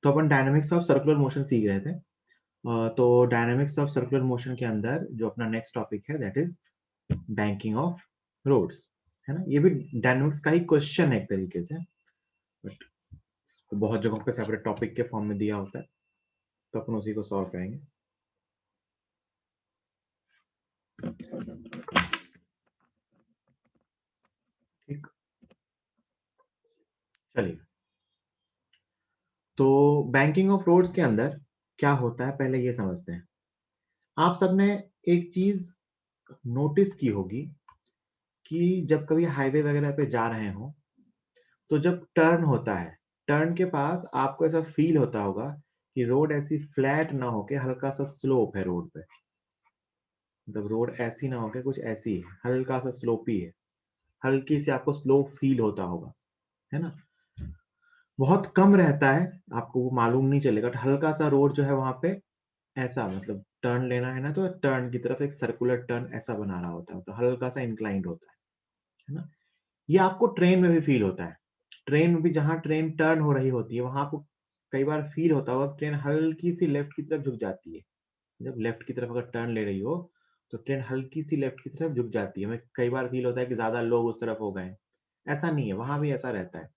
तो अपन dynamics of circular motion सीख रहे थे। तो डायनामिक्स ऑफ सर्कुलर मोशन के अंदर जो अपना नेक्स्ट टॉपिक है that is banking of roads, है ना। ये भी डायनामिक्स का ही क्वेश्चन है एक तरीके से, बट बहुत जगहों पे सेपरेट टॉपिक के फॉर्म में दिया होता है, तो अपन उसी को सॉल्व करेंगे। ठीक, चलिए। तो बैंकिंग ऑफ रोड्स के अंदर क्या होता है पहले ये समझते हैं। आप सबने एक चीज नोटिस की होगी कि जब कभी हाईवे वगैरह पे जा रहे हो तो जब टर्न होता है, टर्न के पास आपको ऐसा फील होता होगा कि रोड ऐसी फ्लैट ना होके हल्का सा स्लोप है रोड पे। मतलब रोड ऐसी ना होके कुछ ऐसी है, हल्का सा स्लोपी है, हल्की सी आपको स्लोप फील होता होगा, है ना। बहुत कम रहता है, आपको वो मालूम नहीं चलेगा, तो हल्का सा रोड जो है वहां पे ऐसा, मतलब टर्न लेना है ना तो टर्न की तरफ एक सर्कुलर टर्न ऐसा बना रहा होता है, तो हल्का सा इंक्लाइंड होता है ना। ये आपको ट्रेन में भी फील होता है। ट्रेन में भी जहां ट्रेन टर्न हो रही होती है वहां आपको कई बार फील होता होगा ट्रेन हल्की सी लेफ्ट की तरफ झुक जाती है। जब लेफ्ट की तरफ अगर टर्न ले रही हो तो ट्रेन हल्की सी लेफ्ट की तरफ झुक जाती है। हमें कई बार फील होता है कि ज्यादा लोग उस तरफ हो गए हैं। ऐसा नहीं है, वहां भी ऐसा रहता है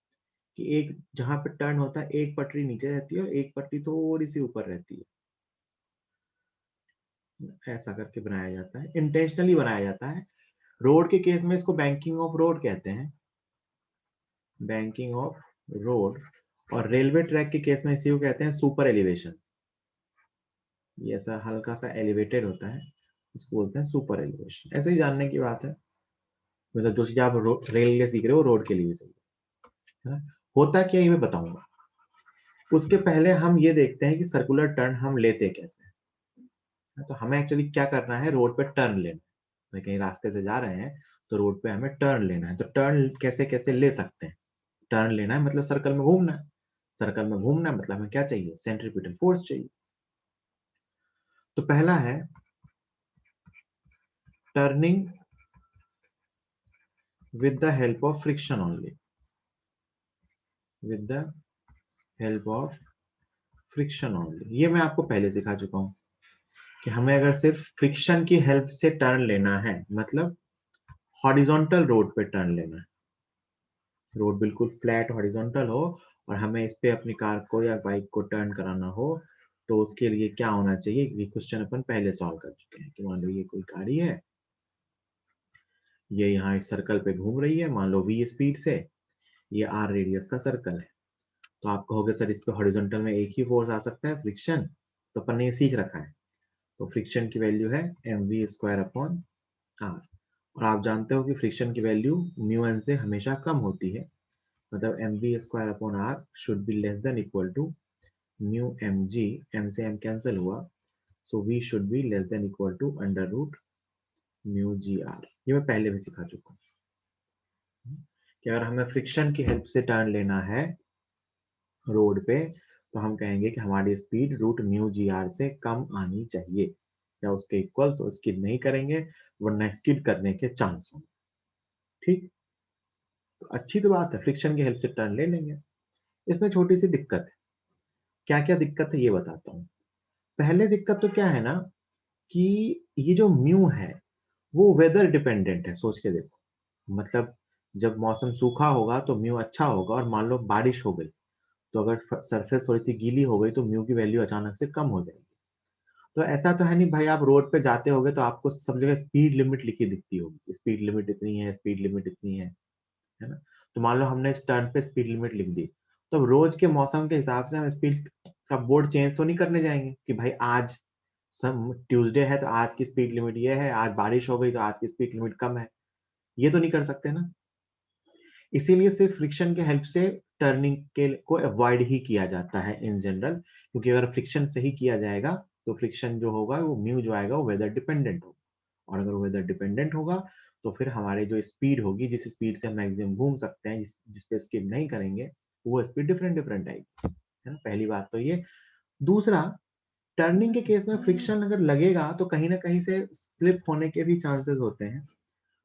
कि एक जहां पे टर्न होता है एक पटरी नीचे रहती है और एक पटरी थोड़ी सी ऊपर रहती है। ऐसा करके बनाया जाता है, इंटेंशनली बनाया जाता है। रोड के केस में इसको बैंकिंग ऑफ रोड कहते हैं, बैंकिंग ऑफ रोड। और रेलवे ट्रैक के केस में इसी को कहते हैं सुपर एलिवेशन। ये ऐसा हल्का सा एलिवेटेड होता है, इसको बोलते हैं सुपर एलिवेशन। ऐसे ही जानने की बात है, मतलब जो चीज आप रेल के सीख रहे हो रोड के लिए भी सही है ना। होता क्या ये मैं बताऊंगा। उसके पहले हम ये देखते हैं कि सर्कुलर टर्न हम लेते कैसे हैं। तो हमें एक्चुअली क्या करना है, रोड पे टर्न लेना है। कहीं रास्ते से जा रहे हैं तो रोड पे हमें टर्न लेना है। तो टर्न कैसे कैसे ले सकते हैं। टर्न लेना है मतलब सर्कल में घूमना है। सर्कल में घूमना मतलब हमें क्या चाहिए, सेंट्रीपिटल फोर्स चाहिए। तो पहला है turning with the help of friction only, with the help of friction only। ये मैं आपको पहले सिखा चुका हूं कि हमें अगर सिर्फ फ्रिक्शन की हेल्प से टर्न लेना है, मतलब हॉरिजॉन्टल रोड पे टर्न लेना है, रोड बिल्कुल फ्लैट हॉरिजॉन्टल हो और हमें इस पे अपनी कार को या बाइक को टर्न कराना हो, तो उसके लिए क्या होना चाहिए, ये क्वेश्चन अपन पहले सॉल्व कर चुके हैं। कि मान लो ये कोई गाड़ी है, ये यहाँ एक सर्कल पे घूम रही है, मान लो v स्पीड से, ये r रेडियस का सर्कल है। तो आप कहोगे सर इस पे हॉरिजॉन्टल में एक ही फोर्स आ सकता है, फ्रिक्शन। तो अपन ने ये सीख रखा है। तो फ्रिक्शन की वैल्यू है mv स्क्वायर अपॉन आर। और आप जानते हो कि फ्रिक्शन की वैल्यू म्यू एन से हमेशा कम होती है। मतलब mv square upon R should be less than equal to mu M G. M से एम कैंसिल हुआ, so we should be less than equal to under root mu G R. ये मैं पहले भी सिखा चुका हूँ कि अगर हमें फ्रिक्शन की हेल्प से टर्न लेना है रोड पे, तो हम कहेंगे कि हमारी speed root mu G R से कम आनी चाहिए या उसके इक्वल। तो स्किड नहीं करेंगे, वरना स्किड करने के चांस होंगे। ठीक, तो अच्छी तो बात है, फ्रिक्शन की हेल्प से टर्न ले लेंगे। इसमें छोटी सी दिक्कत है। क्या क्या दिक्कत है ये बताता हूँ। पहले दिक्कत तो क्या है ना, कि ये जो म्यू है वो वेदर डिपेंडेंट है। सोच के देखो, मतलब जब मौसम सूखा होगा तो म्यू अच्छा होगा, और मान लो बारिश हो गई तो अगर सरफेस थोड़ी सी गीली हो गई तो म्यू की वैल्यू अचानक से कम हो जाएगी। तो ऐसा तो है नहीं भाई, आप रोड पे जाते होगे तो आपको सब जगह स्पीड लिमिट लिखी दिखती होगी, स्पीड लिमिट इतनी है, स्पीड लिमिट इतनी है ना। तो मान लो हमने इस टर्न पे स्पीड लिमिट लिख दी, तो अब रोज के मौसम के हिसाब से हम स्पीड का बोर्ड चेंज तो नहीं करने जाएंगे कि भाई आज सब ट्यूसडे है तो आज की स्पीड लिमिट ये है, आज बारिश हो गई तो आज की स्पीड लिमिट कम है। ये तो नहीं कर सकते ना। इसीलिए सिर्फ फ्रिक्शन के हेल्प से टर्निंग के को अवॉइड ही किया जाता है इन जनरल। क्योंकि अगर फ्रिक्शन से ही किया जाएगा तो फ्रिक्शन जो होगा वो म्यू जो आएगा वो वेदर डिपेंडेंट होगा। और अगर वेदर डिपेंडेंट होगा तो फिर हमारे जो स्पीड होगी, जिस स्पीड से हम मैक्सिमम घूम सकते हैं, जिस पे स्किप नहीं करेंगे, वो स्पीड डिफरेंट डिफरेंट आएगी, है ना। पहली बात तो ये। दूसरा, टर्निंग के केस में फ्रिक्शन अगर लगेगा तो कहीं ना कहीं से स्लिप होने के भी चांसेस होते हैं।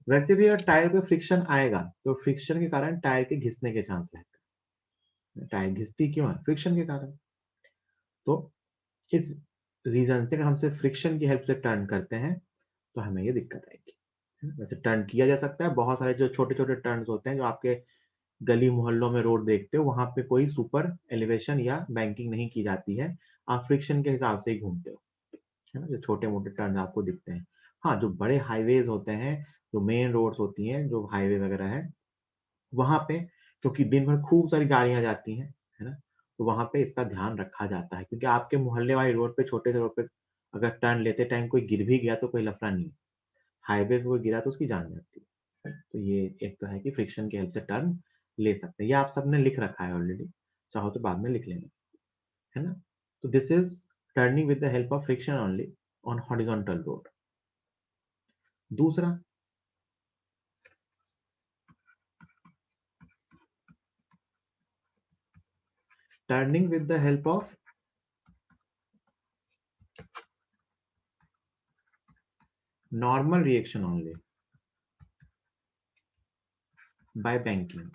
वैसे भी अगर टायर पे फ्रिक्शन आएगा तो फ्रिक्शन के कारण टायर के घिसने के चांस रहते हैं। टायर घिसती क्यों है, फ्रिक्शन के कारण। तो इस रीजन से अगर हम सिर्फ फ्रिक्शन की हेल्प से टर्न करते हैं तो हमें ये दिक्कत आएगी। वैसे टर्न किया जा सकता है, बहुत सारे जो छोटे छोटे टर्न्स होते हैं जो आपके गली मोहल्लों में रोड देखते हो, वहां पे कोई सुपर एलिवेशन या बैंकिंग नहीं की जाती है, आप फ्रिक्शन के हिसाब से ही घूमते हो, है ना, जो छोटे मोटे टर्न आपको दिखते हैं। हाँ, जो बड़े हाईवेज होते हैं, जो मेन रोड्स होती हैं, जो हाईवे वगैरह है, वहां पे क्योंकि दिन भर खूब सारी गाड़ियां जाती हैं, है ना, तो वहां पे इसका ध्यान रखा जाता है, क्योंकि आपके मोहल्ले वाली रोड पे, छोटे से रोड पे अगर टर्न लेते टाइम कोई गिर भी गया तो कोई लफड़ा नहीं, हाईवे पे कोई गिरा तो उसकी जान जाती है। तो ये एक तो है कि फ्रिक्शन की हेल्प से टर्न ले सकते हैं, ये आप सबने लिख रखा है ऑलरेडी, चाहो तो बाद में लिख लेना, है ना। तो this is turning with the help of friction only on horizontal road. दूसरा, turning with the help of normal reaction only by banking.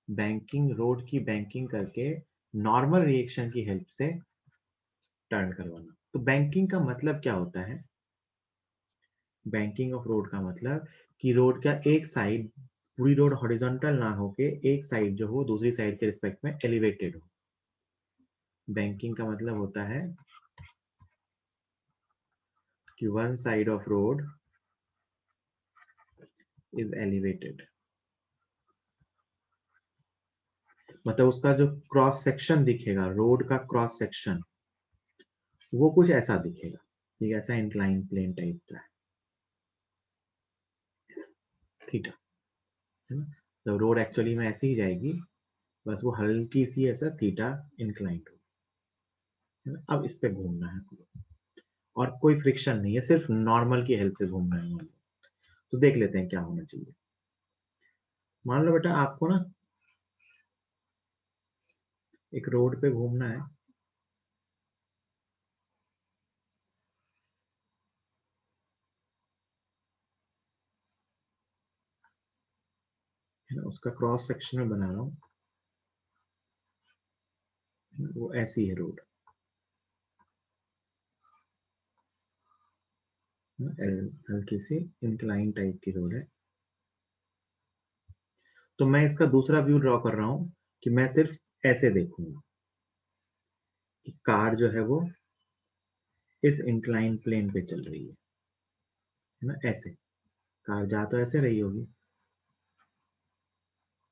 Banking, road की बैंकिंग करके नॉर्मल रिएक्शन की हेल्प से टर्न करवाना। तो बैंकिंग का मतलब क्या होता है? बैंकिंग ऑफ रोड का मतलब कि रोड का एक साइड, पूरी रोड हॉरिजॉन्टल ना होके एक साइड जो हो दूसरी साइड के रिस्पेक्ट में एलिवेटेड हो। बैंकिंग का मतलब होता है कि one side of road is elevated, मतलब उसका जो क्रॉस सेक्शन दिखेगा, रोड का क्रॉस सेक्शन, वो कुछ ऐसा दिखेगा, ठीक है, ऐसा इंक्लाइन प्लेन टाइप का है, थीटा, है ना। तो रोड एक्चुअली में ऐसी ही जाएगी, बस वो हल्की सी ऐसा थीटा इंक्लाइंड हो, है ना। अब इस पे घूमना है और कोई फ्रिक्शन नहीं है, सिर्फ नॉर्मल की हेल्प से घूमना है। तो देख लेते हैं क्या होना चाहिए। मान लो बेटा आपको ना एक रोड पे घूमना है ना, उसका क्रॉस सेक्शन में बना रहा हूँ, वो ऐसी है रोड, हल्की सी इंक्लाइन टाइप की रोड है। तो मैं इसका दूसरा व्यू ड्रॉ कर रहा हूँ कि मैं सिर्फ ऐसे देखूंगा कि कार जो है वो इस इंक्लाइन प्लेन पे चल रही है ना, ऐसे कार जा तो ऐसे रही होगी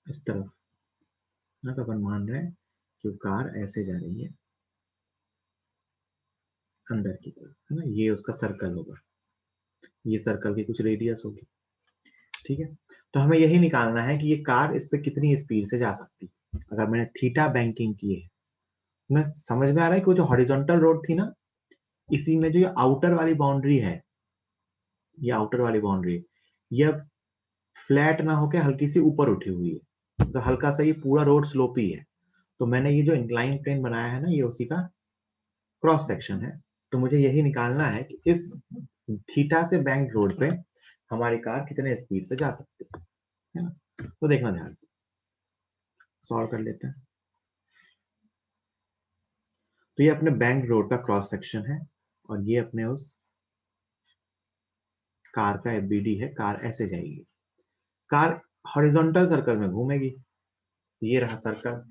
इस तरफ ना, तो अपन मान रहे हैं कि कार ऐसे जा रही है अंदर की तरफ, है ना, ये उसका सर्कल होगा, ये सर्कल की कुछ रेडियस होगी, ठीक है। तो हमें यही निकालना है कि ये कार इस पे कितनी स्पीड से जा सकती है। अगर मैंने थीटा बैंकिंग की है, मैं समझ में आ रहा है कि वो जो हॉरिजॉन्टल रोड थी ना, इसी में जो ये आउटर वाली बाउंड्री है, ये आउटर वाली बाउंड्री, ये फ्लैट ना होके हल्की सी ऊपर उठी हुई है, तो हल्का सा ये पूरा रोड स्लोपी है। तो मैंने ये जो इंक्लाइन प्लेन बनाया है ना, ये उसी का क्रॉस सेक्शन है। तो मुझे यही निकालना है कि इस थीटा से बैंक रोड पे हमारी कार कितने स्पीड से जा सकती है ना। तो देखना ध्यान से, सॉल्व कर लेते हैं। तो ये अपने बैंक रोड का क्रॉस सेक्शन है और ये अपने उस कार का एफबीडी है, कार ऐसे जाएगी, कार हॉरिजॉन्टल सर्कल में घूमेगी, ये रहा सर्कल,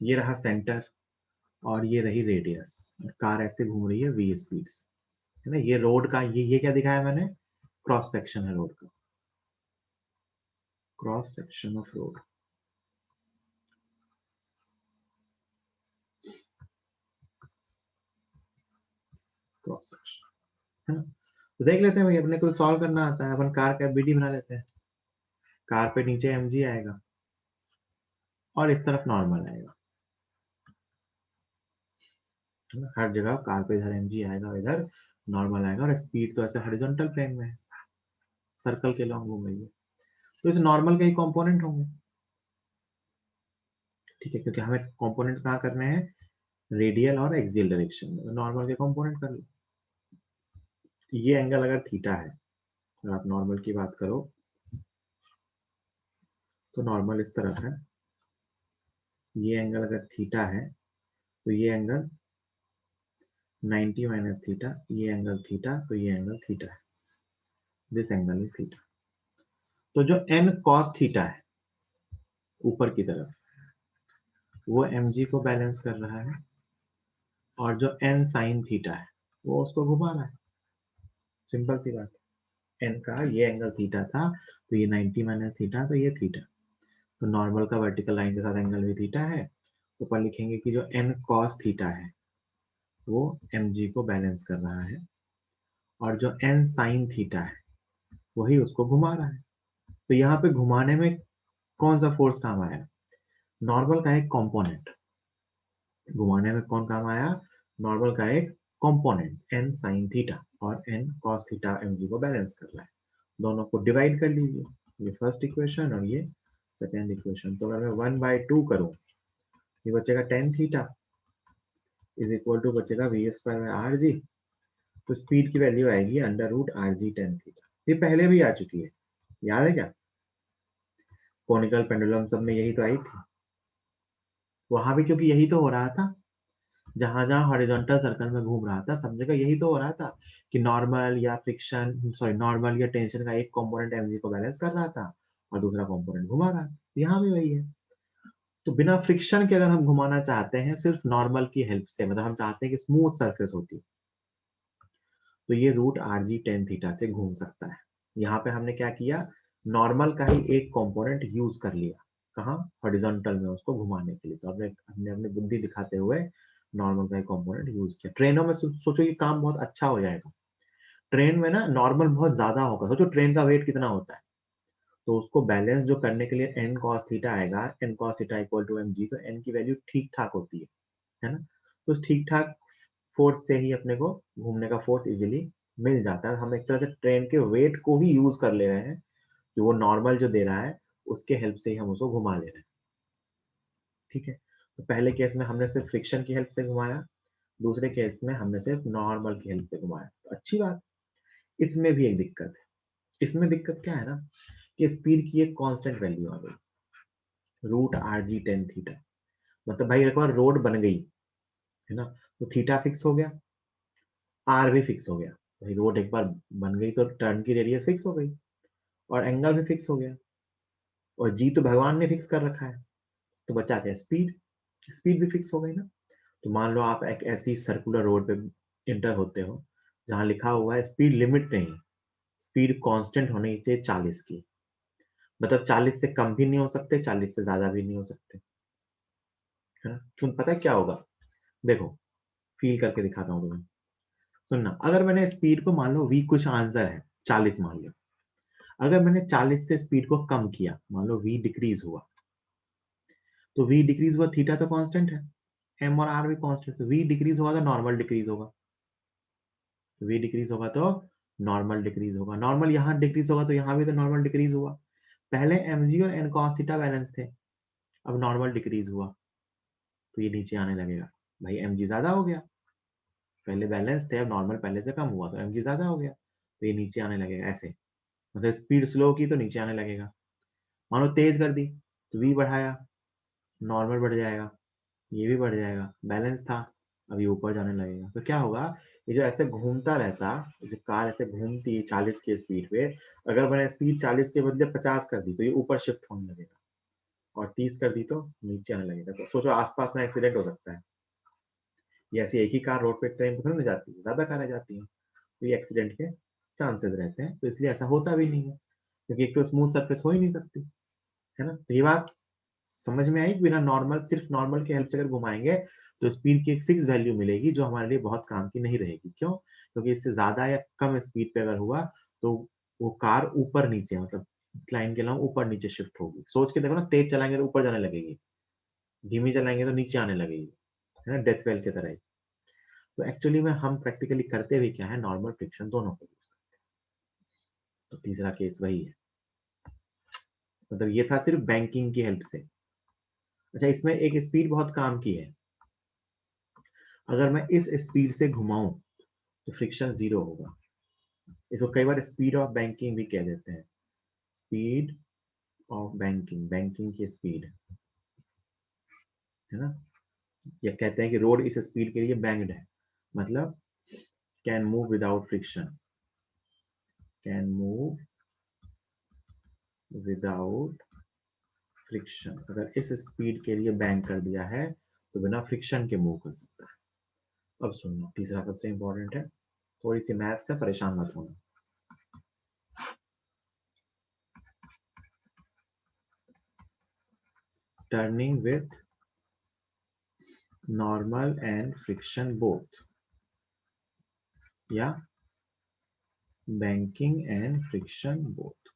ये रहा सेंटर और ये रही रेडियस, कार ऐसे घूम रही है वी स्पीड से, है ना। ये रोड का ये क्या दिखाया मैंने, क्रॉस सेक्शन है रोड का, cross section of road, cross section, है ना। तो देख लेते हैं भाई, अपने को सॉल्व करना आता है, अपन कार का एफबीडी बना लेते हैं। कार पे नीचे एमजी आएगा और इस तरफ नॉर्मल आएगा, है ना, हर जगह कार पे इधर एमजी आएगा, इधर नॉर्मल आएगा, और स्पीड तो ऐसे हॉरिजॉन्टल प्लेन में है, सर्कल के लॉन्ग घूम रही है, तो इस नॉर्मल के ही कंपोनेंट होंगे, ठीक है, क्योंकि हमें कंपोनेंट्स कहाँ करने हैं, रेडियल और एक्सियल डायरेक्शन में, नॉर्मल के कंपोनेंट कर लो। ये एंगल अगर थीटा है, अगर आप नॉर्मल की बात करो तो नॉर्मल इस तरफ है, ये एंगल अगर थीटा है तो ये एंगल 90 माइनस थीटा, ये एंगल थीटा, तो ये एंगल थीटा है, दिस एंगल इज थीटा। तो जो n cos थीटा है ऊपर की तरफ, वो mg को बैलेंस कर रहा है, और जो n sin थीटा है वो उसको घुमा रहा है। सिंपल सी बात। n का ये एंगल थीटा था, तो ये 90 माइनस थीटा, तो ये थीटा। तो नॉर्मल का वर्टिकल लाइन के साथ एंगल भी थीटा है। ऊपर लिखेंगे कि जो n cos थीटा है वो mg को बैलेंस कर रहा है, और जो n sin थीटा है वही उसको घुमा रहा है। तो यहाँ पे घुमाने में कौन सा फोर्स काम आया? नॉर्मल का एक कंपोनेंट। घुमाने में कौन काम आया? नॉर्मल का एक कंपोनेंट n sin थीटा, और n cos थीटा mg को बैलेंस कर रहा है। दोनों को डिवाइड कर लीजिए, ये फर्स्ट इक्वेशन और ये सेकेंड इक्वेशन। तो अगर मैं 1/2 करूं, ये बचेगा tan theta is equal to बचेगा v²/rg। तो स्पीड की वैल्यू आएगी √rg tan थीटा। ये पहले भी आ चुकी है, याद है क्या? कोनिकल पेंडुलम सब में यही तो आई थी। वहां भी क्योंकि यही तो हो रहा था, जहां जहां हॉरिजॉन्टल सर्कल में घूम रहा था सब जगह यही तो हो रहा था कि नॉर्मल या फ्रिक्शन, सॉरी नॉर्मल या टेंशन का एक कंपोनेंट mg को बैलेंस कर रहा था और दूसरा कंपोनेंट घुमा रहा है। यहाँ भी वही है। तो बिना फ्रिक्शन के अगर हम घुमाना चाहते हैं सिर्फ नॉर्मल की हेल्प से, मतलब हम चाहते हैं कि स्मूथ सरफेस होती है, तो ये √rg tan थीटा से घूम सकता है। यहाँ पे हमने क्या किया? नॉर्मल का ही एक कंपोनेंट यूज कर लिया, कहाँ? हॉरिजॉन्टल में उसको घुमाने के लिए। तो हमने अपनी बुद्धि दिखाते हुए नॉर्मल का एक कंपोनेंट यूज किया। ट्रेनों में सोचो ये काम बहुत अच्छा हो जाएगा। ट्रेन में ना नॉर्मल बहुत ज्यादा होगा, सोचो ट्रेन का वेट कितना होता है, तो उसको बैलेंस जो करने के लिए n cos थीटा आएगा, n cos theta equal to mg, तो n की वैल्यू ठीक ठाक होती है ना? तो उस ठीक ठाक फोर्स से ही अपने को घूमने का फोर्स इजीली मिल जाता है। हम एक तरह से ट्रेन के वेट को ही यूज कर ले रहे हैं, कि वो नॉर्मल जो दे रहा है उसके हेल्प से ही हम उसको घुमा ले रहे हैं। ठीक है, तो पहले केस में हमने सिर्फ फ्रिक्शन की हेल्प से घुमाया, दूसरे केस में हमने सिर्फ नॉर्मल की हेल्प से घुमाया। तो अच्छी बात। इसमें भी एक दिक्कत है। इसमें दिक्कत क्या है ना, कि स्पीड की एक कांस्टेंट वैल्यू आ गई, √rg tan थीटा। मतलब भाई एक बार रोड बन गई है ना, तो थीटा फिक्स हो गया, आर भी फिक्स हो गया। भाई रोड एक बार बन गई तो टर्न की रेडियस फिक्स हो गई, और एंगल भी फिक्स हो गया, और जी तो भगवान ने फिक्स कर रखा है। तो बचा क्या? स्पीड। स्पीड भी फिक्स हो गई ना। तो मान लो आप एक ऐसी सर्कुलर रोड पे इंटर होते हो जहां लिखा हुआ है स्पीड लिमिट नहीं, स्पीड कांस्टेंट होनी चाहिए 40 की। मतलब 40 से कम भी नहीं हो सकते, 40 से ज्यादा भी नहीं हो सकते, है ना? क्यों? पता है क्या होगा? देखो, फील करके दिखाता हूँ तुम्हें। सुनना, अगर मैंने स्पीड को मान लो v कुछ आंसर है 40 मान लो, अगर मैंने 40 से स्पीड को कम किया, मान लो v डिक्रीज हुआ, तो v डिक्रीज हुआ, थीटा तो कांस्टेंट है, m और r भी कांस्टेंट, तो v डिक्रीज होगा तो नॉर्मल डिक्रीज होगा, v डिक्रीज होगा तो नॉर्मल डिक्रीज होगा, नॉर्मल यहाँ डिक्रीज होगा तो यहाँ भी तो नॉर्मल डिक्रीज हुआ। पहले mg और n cos थीटा बैलेंस थे, अब नॉर्मल डिक्रीज हुआ तो ये नीचे आने लगेगा। भाई mg ज्यादा हो गया, पहले बैलेंस थे अब नॉर्मल पहले से कम हुआ तो mg ज्यादा हो गया, तो ये नीचे आने लगेगा ऐसे। मतलब स्पीड स्लो की तो नीचे आने लगेगा, मानो तेज कर दी तो v बढ़ाया, नॉर्मल बढ़ जाएगा, ये भी बढ़ जाएगा, बैलेंस था, अब ये ऊपर जाने लगेगा। तो क्या होगा? ये जो ऐसे घूमता रहता, जो कार ऐसे घूमती है 40 की स्पीड पे, अगर मैंने स्पीड 40 के बदले 50 कर दी तो ये ऊपर शिफ्ट होने लगेगा, और 30 कर दी तो नीचे आने लगेगा। तो सोचो आसपास में एक्सीडेंट हो सकता है। ये ऐसी एक ही कार रोड पे ट्रेन पे थोड़ी ना जाती है, ज्यादा कारें जाती हैं, तो ये एक्सीडेंट के चांसेस रहते हैं। तो इसलिए ऐसा होता भी नहीं है, क्योंकि एक तो स्मूथ सरफेस हो ही नहीं सकती, है ना? तो ये बात समझ में आई? बिना नॉर्मल, सिर्फ नॉर्मल के हेल्प से अगर घुमाएंगे तो स्पीड की एक फिक्स वैल्यू मिलेगी, जो हमारे लिए बहुत काम की नहीं रहेगी। क्यों? क्योंकि इससे ज्यादा या कम स्पीड पे अगर हुआ तो वो कार ऊपर नीचे, मतलब लाइन के अलावा ऊपर नीचे शिफ्ट होगी। सोच के देखो ना, तेज चलाएंगे तो ऊपर जाने लगेगी, धीमी चलाएंगे तो नीचे आने लगेगी, है ना? डेथ वेल की तरह ही। तो एक्चुअली में हम प्रैक्टिकली करते भी क्या है, नॉर्मल फ्रिक्शन दोनों को यूज करते हैं। तो तीसरा केस वही है, मतलब ये था सिर्फ बैंकिंग की हेल्प से। अच्छा, इसमें एक स्पीड बहुत काम की है। अगर मैं इस स्पीड से घुमाऊं तो फ्रिक्शन जीरो होगा। इसको कई बार स्पीड ऑफ बैंकिंग भी कह देते हैं, स्पीड ऑफ बैंकिंग, बैंकिंग की स्पीड, है ना? या कहते हैं कि रोड इस स्पीड के लिए बैंक्ड है, मतलब can move without friction, can move without friction. अगर इस स्पीड के लिए बैंक कर दिया है तो बिना फ्रिक्शन के मूव कर सकता है। अब सुनना, तीसरा सबसे इंपॉर्टेंट है, थोड़ी सी मैथ से परेशान मत होना। Turning with normal and friction both, या banking and friction both,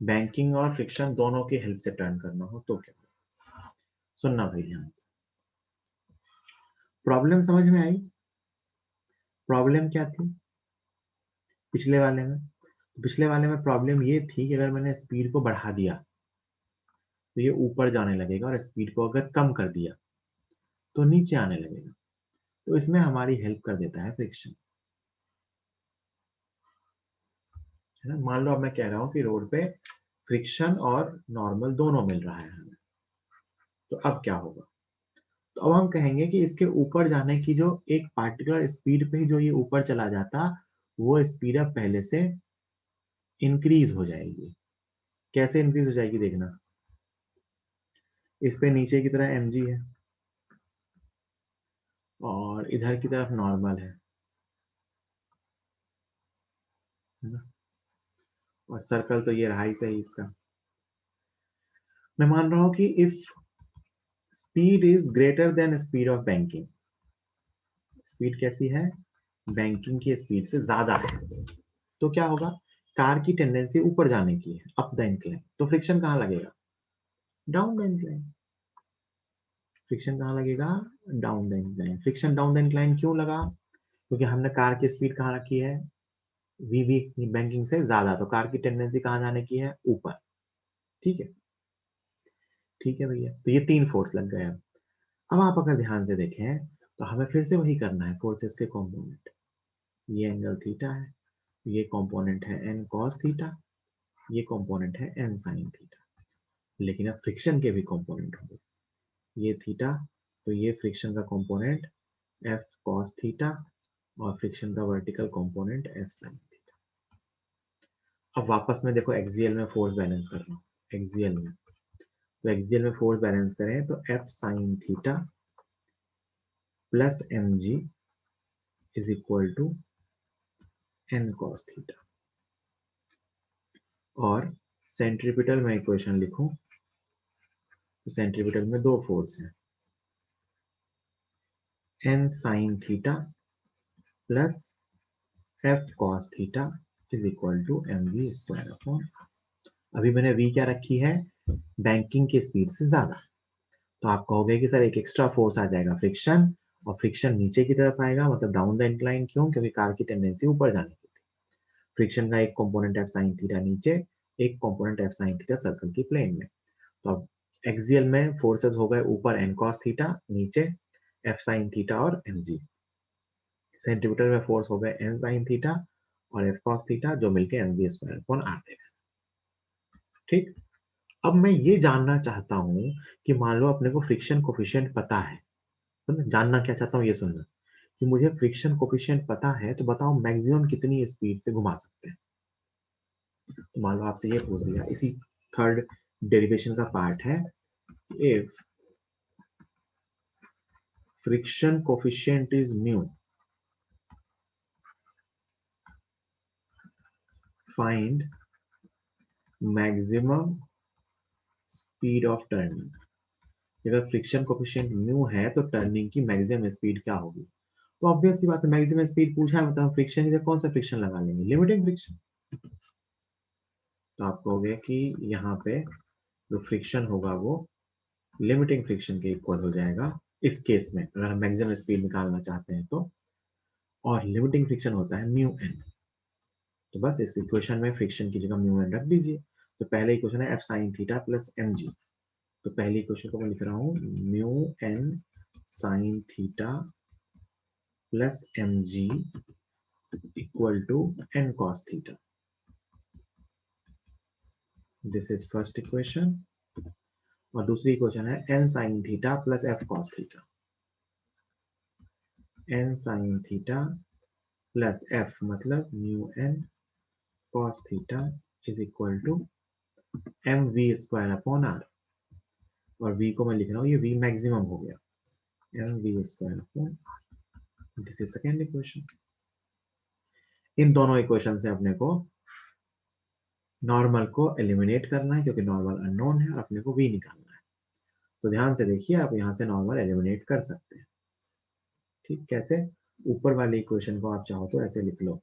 banking और फ्रिक्शन दोनों की हेल्प से टर्न करना हो तो क्या हो। सुनना भाई ध्यान से, प्रॉब्लम समझ में आई? प्रॉब्लम क्या थी पिछले वाले में? पिछले वाले में प्रॉब्लम ये थी कि अगर मैंने स्पीड को बढ़ा दिया तो ये ऊपर जाने लगेगा, और स्पीड को अगर कम कर दिया तो नीचे आने लगेगा। तो इसमें हमारी हेल्प कर देता है फ्रिक्शन, है ना। मान लो अब मैं कह रहा हूँ कि रोड पे फ्रिक्शन और नॉर्मल दोनों मिल रहा है हमें, तो अब क्या होगा? तो अब हम कहेंगे कि इसके ऊपर जाने की जो एक पार्टिकुलर स्पीड पे ही जो ये ऊपर चला जाता, वो स्पीड अब पहले से इंक्रीज हो जाएगी। कैसे इंक्रीज हो जाएगी देखना, इस पे नीचे की तरह mg है और इधर की तरफ नॉर्मल है ना, और सर्कल तो ये रहा ही सही इसका। मैं मान रहा हूं कि if speed is greater than speed of banking, speed कैसी है? बैंकिंग की स्पीड से ज्यादा है, तो क्या होगा? कार की टेंडेंसी ऊपर जाने की है, अप द इंक्लाइन, तो फ्रिक्शन कहाँ लगेगा? Down the incline. फ्रिक्शन कहाँ लगेगा? Down the incline. Friction down the incline क्यों लगा? क्योंकि हमने कार की स्पीड कहाँ रखी है? वीवी बैंकिंग से ज्यादा, तो कार की टेंडेंसी कहाँ जाने की है? ऊपर। ठीक है, ठीक है भैया, तो ये तीन फोर्स लग गए। अब आप अगर ध्यान से देखें तो हमें फिर से वही करना है, फोर्सेस के कंपोनेंट। ये एंगल थीटा है, ये कंपोनेंट है एन कॉस थीटा, ये कंपोनेंट है एन साइन थीटा। लेकिन अब फ्रिक्शन के भी कंपोनेंट होंगे, ये थीटा, तो ये फ्रिक्शन का कंपोनेंट एफ कॉस थीटा, और फ्रिक्शन का vertical component F sine theta. अब वापस में देखो, एक्सियल में फोर्स बैलेंस कर रहा हूँ, एक्सियल में, तो एक्सियल में फोर्स बैलेंस करें तो F sine theta plus M G is equal to N cos theta. और सेंट्रीपिटल में इक्वेशन लिखूं तो सेंट्रीपिटल में दो फोर्स हैं, N sine theta plus F cos theta is equal to M V square upon, अभी मैंने v क्या रखी है? बैंकिंग की स्पीड से ज्यादा। तो आप कहोगे कि सर एक एक्स्ट्रा फोर्स आ जाएगा फ्रिक्शन, और फ्रिक्शन नीचे की तरफ आएगा, मतलब डाउन द इंक्लाइन। क्यों? क्योंकि कार की टेंडेंसी ऊपर जाने की थी। फ्रिक्शन का एक कंपोनेंट एफ साइन थीटा नीचे, एक component F sine theta circle की प्लेन में। तो अब एक्सियल में फोर्सेस हो गए ऊपर एन कॉस थीटा, नीचे एफ साइन थीटा और एम जी। सेंटीमीटर में फोर्स हो गए एन साइन थीटा और एफ कॉस थीटा, जो मिलके M V square upon R देगा। ठीक, अब मैं ये जानना चाहता हूं कि मान लो अपने को फ्रिक्शन कोफिशिएंट पता है, तो मैं जानना क्या चाहता हूँ ये सुनना, कि मुझे फ्रिक्शन कोफिशिएंट पता है तो बताओ मैक्सिमम कितनी स्पीड से घुमा सकते हैं। तो मान लो आपसे ये पूछ दिया, इसी थर्ड डेरिवेशन का पार्ट है, if friction coefficient is mu, find maximum speed of turning. अगर फ्रिक्शन कोफिशिएंट म्यू है तो टर्निंग की मैक्सिमम स्पीड क्या होगी? तो ऑब्वियस सी बात है, मैक्सिमम स्पीड पूछा है, मतलब फ्रिक्शन की कौन सा फ्रिक्शन लगा लेंगे? Limiting friction. तो आप कहोगे कि यहाँ पे जो फ्रिक्शन होगा वो लिमिटिंग फ्रिक्शन के इक्वल हो जाएगा इस केस में, अगर हम मैक्सिमम स्पीड निकालना चाहते हैं तो। और लिमिटिंग फ्रिक्शन होता है म्यू एन। तो बस इस इक्वेशन में फ्रिक्शन की जगह म्यू एन रख दीजिए। तो पहले इक्वेशन है F sine theta plus M G, तो पहली इक्वेशन को मैं लिख रहा हूँ mu N sine theta plus M G equal to N cos theta. This is first equation. और दूसरी इक्वेशन है N sine theta plus F cos theta. n sin theta plus f मतलब mu n cos theta is equal to M V square upon R, और v को मैं लिख रहा हूँ, ये v मैक्सिमम हो गया, M V square upon, this is second equation. इन दोनों इक्वेशन से अपने को नॉर्मल को एलिमिनेट करना है, क्योंकि नॉर्मल अननोन है और अपने को v निकालना है। तो ध्यान से देखिए, आप यहाँ से नॉर्मल एलिमिनेट कर सकते हैं। ठीक, कैसे? ऊपर वाली इक्वेशन को आप चाहो तो ऐसे लिख लो,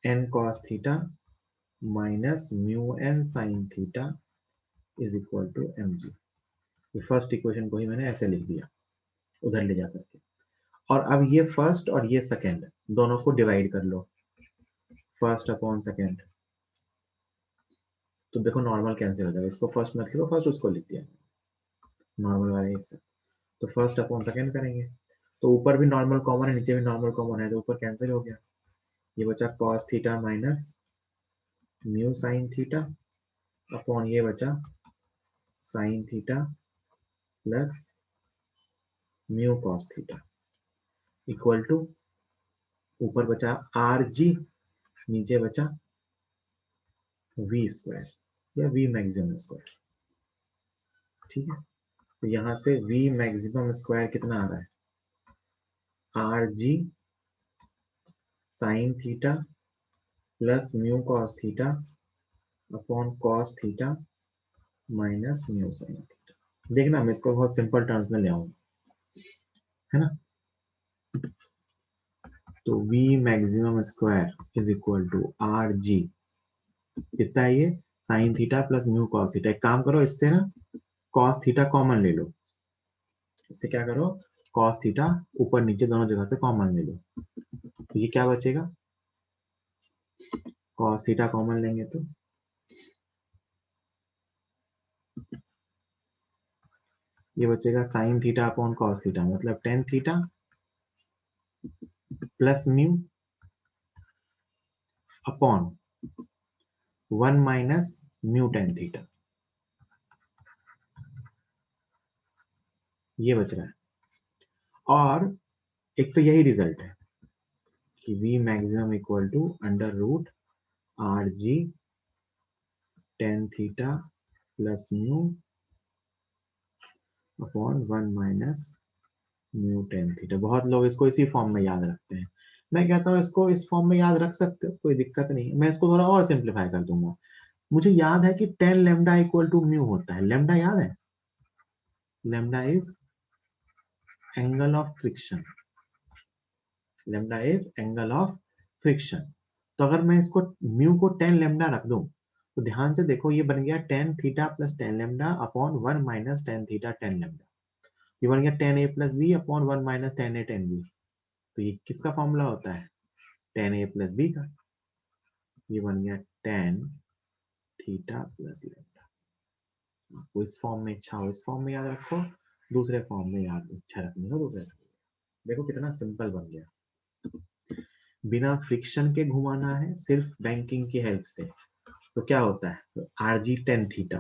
n cos theta minus mu n sin theta is equal to mg। First equation को ही मैंने ऐसे लिख दिया उधर ले जा करके, और अब ये फर्स्ट और ये सेकंड दोनों को डिवाइड कर लो, फर्स्ट अपॉन सेकंड। तो देखो नॉर्मल कैंसिल हो जाएगा, इसको फर्स्ट मत लिखो, फर्स्ट उसको लिख दिया नॉर्मल वाले एक से। तो फर्स्ट अपॉन सेकंड करेंगे, तो ऊपर भी नॉर्मल कॉमन है, नीचे भी नॉर्मल कॉमन है, तो ऊपर कैंसिल हो गया। ये बचा cos theta minus mu sine theta upon ये बचा sine theta plus mu cos theta equal to, ऊपर बचा आर जी, नीचे बचा वी स्क्वायर या वी मैक्सिमम स्क्वायर। ठीक है, तो यहां से वी मैक्सिमम स्क्वायर कितना आ रहा है, R G sign theta plus mu cos theta upon cos theta minus mu sine theta. देखना मैं इसको बहुत सिंपल टर्म्स में ले आऊंगा, है ना। तो v maximum square is equal to R G, कितना है ये, sine theta plus mu cos theta. एक काम करो, इससे ना कॉस थीटा कॉमन ले लो, इससे क्या करो, कॉस थीटा ऊपर नीचे दोनों जगह से कॉमन ले लो, तो ये क्या बचेगा, कॉस थीटा कॉमन लेंगे तो ये बचेगा sine theta upon cos theta, मतलब tan theta plus mu upon 1 minus mu tan theta, ये बच रहा है। और एक तो यही रिजल्ट है कि v maximum equal to under root R G tan theta plus mu upon 1 minus mu tan theta. बहुत लोग इसको इसी फॉर्म में याद रखते हैं, मैं कहता हूँ इसको इस फॉर्म में याद रख सकते हो, कोई दिक्कत नहीं, मैं इसको थोड़ा और सिंप्लीफाई कर दूंगा। मुझे याद है कि tan lambda equal to mu होता है, लेमडा याद है, lambda is angle of friction, lambda is angle of friction. तो अगर मैं इसको म्यू को टेन लेमडा रख दूं, तो ध्यान से देखो ये बन गया tan theta plus tan lambda upon 1 minus tan theta tan lambda, ये बन गया tan A plus B upon 1 minus tan A tan B. तो ये किसका फॉर्मूला होता है, टेन ए प्लस बी का। ये बन गया टेन थीटा प्लस लेमडा। आपको इस फॉर्म में इच्छा हो इस फॉर्म में याद रखो, दूसरे फॉर्म में याद इच्छा रखनी हो दूसरे। देखो कितना सिंपल बन गया, बिना फ्रिक्शन के घुमाना है, सिर्फ बैंकिंग की हेल्प से। तो क्या होता है, are G tan theta,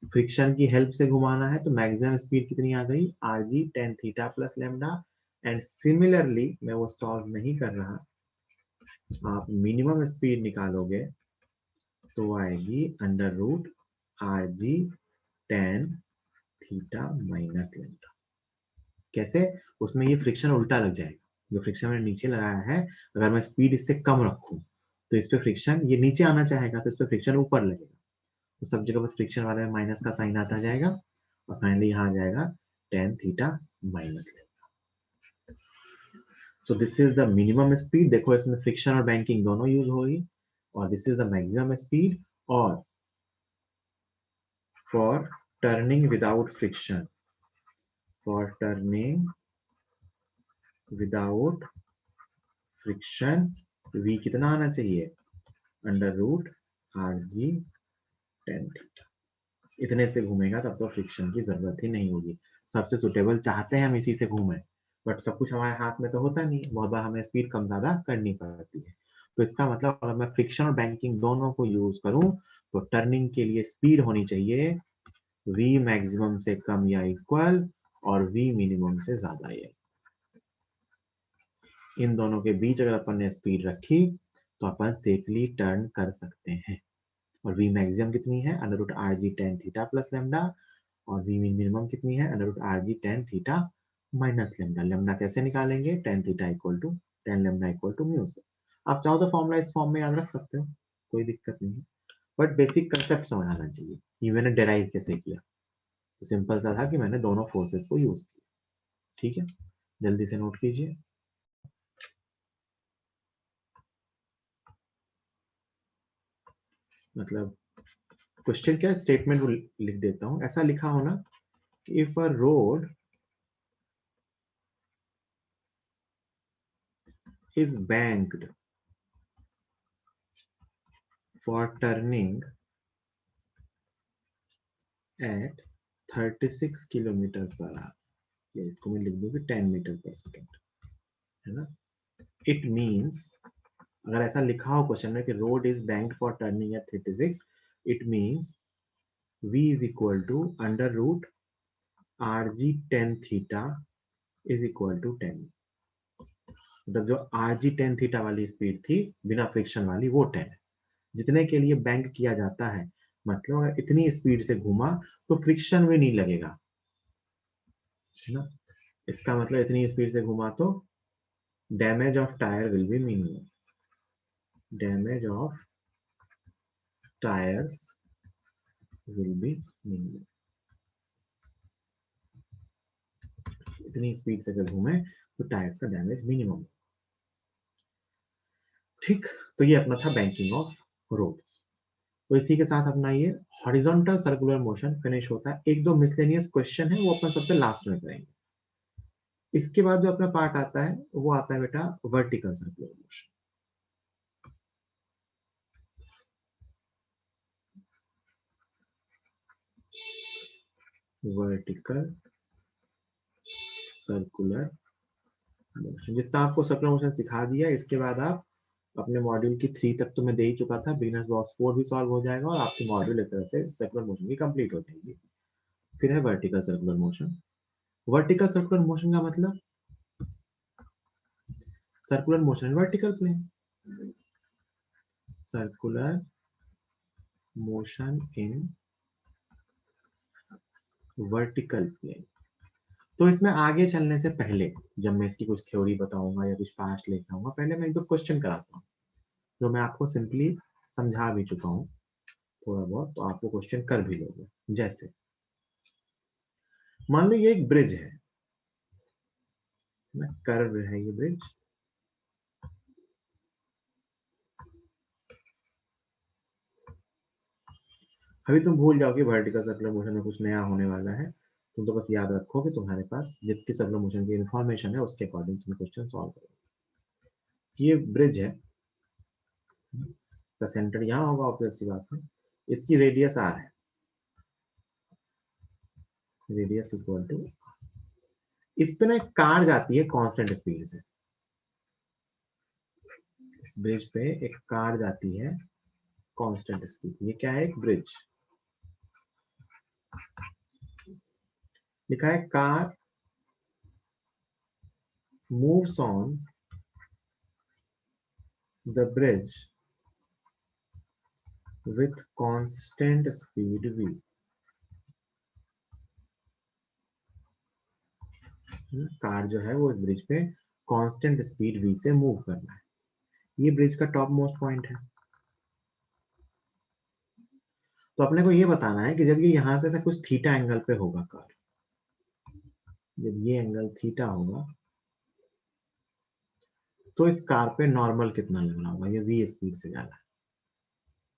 friction की हेल्प से घुमाना है तो मैक्सिमम स्पीड कितनी आ गई, are G tan theta plus lambda. And similarly मैं वो सॉल्व नहीं कर रहा, आप मिनिमम स्पीड निकालोगे तो आएगी under root R G tan theta minus lambda. कैसे, उसमें ये फ्रिक्शन उल्टा लग जाएगा, जो फ्रिक्शन मैंने नीचे लगाया है, अगर मैं स्पीड इससे कम रखूं तो इस पे फ्रिक्शन ये नीचे आना चाहेगा, तो इस पे फ्रिक्शन ऊपर लगेगा, तो सब जगह बस फ्रिक्शन वाले में माइनस का साइन आता जाएगा, और फाइनली यहाँ आ जाएगा tan theta minus lambda. So this is the minimum speed, देखो इसमें फ्रिक्शन और बैंकिंग दोनों यूज होगी, और this is the maximum speed. और for turning without friction, for turning without friction v कितना आना चाहिए, under root R G tan theta. इतने से घूमेगा तब तो फ्रिक्शन की जरूरत ही नहीं होगी। सबसे सुटेबल चाहते हैं हम इसी से घूमें, बट सब कुछ हमारे हाथ में तो होता नहीं, बहुत बार हमें स्पीड कम ज्यादा करनी पड़ती है। तो इसका मतलब अगर मैं फ्रिक्शन और बैंकिंग दोनों को यूज करूं तो टर्निंग के लिए स्पीड होनी चाहिए v मैक्सिमम से कम या इक्वल और v मिनिमम से ज्यादा है। इन दोनों के बीच अगर अपन ने स्पीड रखी तो अपन सेफली टर्न कर सकते हैं। और v मैक्सिमम कितनी है, under root R G tan theta plus lambda, और v मिनिमम कितनी है, under root R G tan theta minus lambda. Lambda कैसे निकालेंगे, tan theta equal to tan lambda equal to mu से। आप चाहो तो फॉर्मुला इस फॉर्म में याद रख सकते हो, कोई दिक्कत नहीं है, बट बेसिक कंसेप्ट समझ आना चाहिए। ये मैंने डेराइव कैसे किया, तो सिंपल सा था कि मैंने दोनों फोर्सेस को यूज किया। ठीक है, जल्दी से नोट कीजिए। मतलब क्वेश्चन क्या, स्टेटमेंट लिख देता हूं। ऐसा लिखा हो ना कि if a road is banked for turning at 36 kilometre per hour, या इसको मैं लिख दूं कि 10 मीटर पर सेकेंड, है ना। इट मींस, अगर ऐसा लिखा हो क्वेश्चन में कि road is banked for turning at 36, it means v is equal to under root R G tan theta is equal to 10। मतलब जो आर जी टेन थीटा वाली स्पीड थी बिना फ्रिक्शन वाली, वो 10 है। जितने के लिए बैंक किया जाता है, मतलब अगर इतनी स्पीड से घूमा तो फ्रिक्शन भी नहीं लगेगा, है ना। इसका मतलब इतनी स्पीड से घुमा तो damage of tyre will be minimum, damage of tyres will be minimum. इतनी स्पीड से अगर घूमे तो टायर्स का डैमेज मिनिमम। ठीक, तो ये अपना था बैंकिंग ऑफ रोड्स। तो इसी के साथ अपना ये हॉरिजॉन्टल सर्कुलर मोशन फिनिश होता है। एक दो मिसलेनियस क्वेश्चन है वो अपन सबसे लास्ट में करेंगे। इसके बाद जो अपना पार्ट आता है वो आता है बेटा vertical circular motion. Vertical circular motion, जितना आपको सर्कुलर मोशन सिखा दिया, इसके बाद आप अपने मॉड्यूल की 3 तक तो मैं दे ही चुका था, बिगिनर्स बॉक्स 4 भी सॉल्व हो जाएगा और आपकी मॉड्यूल एक तरह से सर्कुलर मोशन की कंप्लीट हो जाएगी। फिर है vertical circular motion. Vertical circular motion का मतलब circular motion vertical plane, circular motion in vertical plane. तो इसमें आगे चलने से पहले, जब मैं इसकी कुछ थ्योरी बताऊंगा या कुछ पार्ट्स लेकर आऊंगा, पहले मैं एक दो क्वेश्चन कराता हूँ जो मैं आपको सिंपली समझा भी चुका हूँ थोड़ा बहुत, तो आपको क्वेश्चन कर भी लोगे। जैसे मान लो ये एक ब्रिज है, कर्व है ये ब्रिज, अभी तुम भूल जाओ कि वर्टिकल सर्कुलर मोशन में कुछ नया होने वाला है। तुम तो बस याद रखो कि तुम्हारे पास जितनी सर्कुलर मोशन की इन्फॉर्मेशन है उसके अकॉर्डिंग तुम क्वेश्चन सॉल्व करो। ये ब्रिज है, का सेंटर यहाँ होगा, ऑब्वियस सी बात है। इसकी रेडियस आर है, रेडियस इक्वल टू, इस पे ना एक कार जाती है कांस्टेंट स्पीड से, इस ब्रिज पे एक कार जाती है कांस्टेंट स्पीड। ये क्या है, एक ब्रिज। लिखा है car moves on the bridge with constant speed v। Car जो है वो इस ब्रिज पे कांस्टेंट स्पीड v से मूव करना है। ये ब्रिज का टॉप मोस्ट पॉइंट है। तो अपने को ये बताना है कि जब ये यहां से कुछ थीटा एंगल पे होगा कार, जब ये एंगल थीटा होगा तो इस कार पे नॉर्मल कितना लगना होगा, ये v स्पीड से जा रहा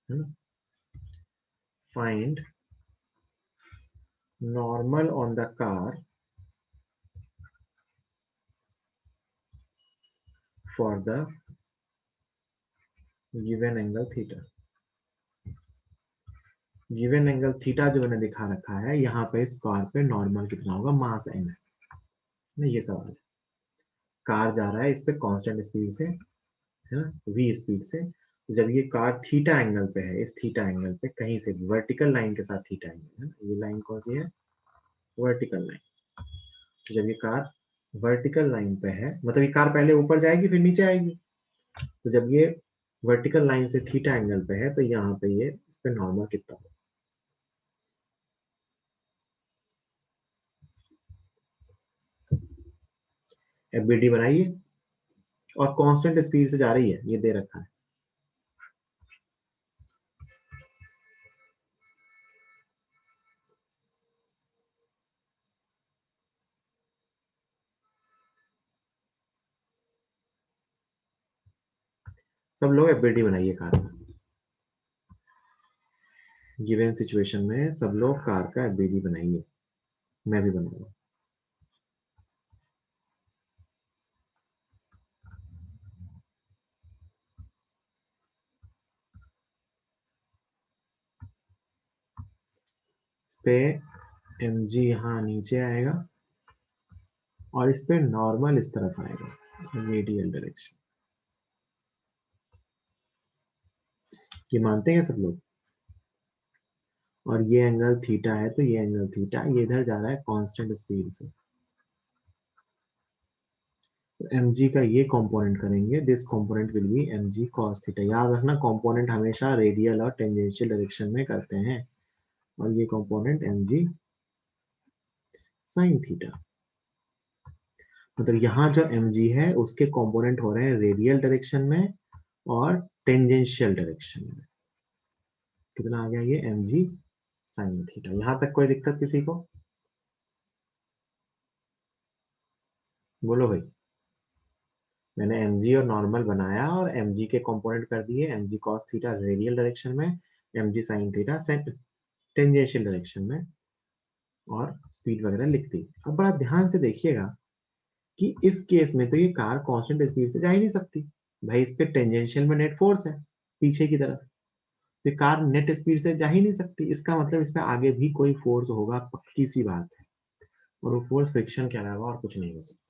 है ना। Find normal on the car for the given angle theta. Given angle theta जो मैंने दिखा रखा है यहाँ पे, इस कार पे नॉर्मल कितना होगा, मास एन है। ये सवाल है, कार जा रहा है इस पे कांस्टेंट स्पीड से, है ना, v स्पीड से। तो जब ये कार थीटा एंगल पे है, इस थीटा एंगल पे कहीं से भी वर्टिकल लाइन के साथ थीटा एंगल है, ये लाइन कौन सी है, वर्टिकल लाइन। जब ये कार वर्टिकल लाइन पे है, मतलब ये कार पहले ऊपर जाएगी फिर नीचे आएगी, तो जब ये वर्टिकल लाइन से थीटा एंगल पे है तो यहाँ पे ये इस पे नॉर्मल कितना होगा। एफबीडी बनाइए और कांस्टेंट स्पीड से जा रही है, ये दे रखा है। सब लोग एफबीडी बनाइए कार का, गिवन सिचुएशन में सब लोग कार का एफबीडी बनाइए, मैं भी बनाऊंगा। इस पे एम जी यहाँ नीचे आएगा और इस पे नॉर्मल इस तरफ आएगा, रेडियल डायरेक्शन। ये मानते हैं सब लोग। और ये एंगल थीटा है तो ये एंगल थीटा, ये इधर जा रहा है कांस्टेंट स्पीड से। तो mg का ये कंपोनेंट करेंगे, this component will be mg cos theta. याद रखना कंपोनेंट हमेशा रेडियल और टेंजेंशियल डायरेक्शन में करते हैं, और ये कंपोनेंट mg sin थीटा। मतलब यहाँ जो mg है उसके कंपोनेंट हो रहे हैं रेडियल डायरेक्शन में और टेंजेंशियल डायरेक्शन में। कितना आ गया ये mg sin थीटा। यहाँ तक कोई दिक्कत किसी को? बोलो भाई। मैंने mg और नॉर्मल बनाया और mg के कंपोनेंट कर दिए, mg cos theta radial direction में, mg sin theta tangential direction में, और स्पीड वगैरह लिख दी। अब बड़ा ध्यान से देखिएगा कि इस केस में तो ये कार कांस्टेंट स्पीड से जा ही नहीं सकती भाई, इस पे टेंजेंशियल में नेट फोर्स है पीछे की तरफ, तो कार नेट स्पीड से जा ही नहीं सकती। इसका मतलब इस पे आगे भी कोई फोर्स होगा, पक्की सी बात है, और वो फोर्स फ्रिक्शन के अलावा और कुछ नहीं हो सकता।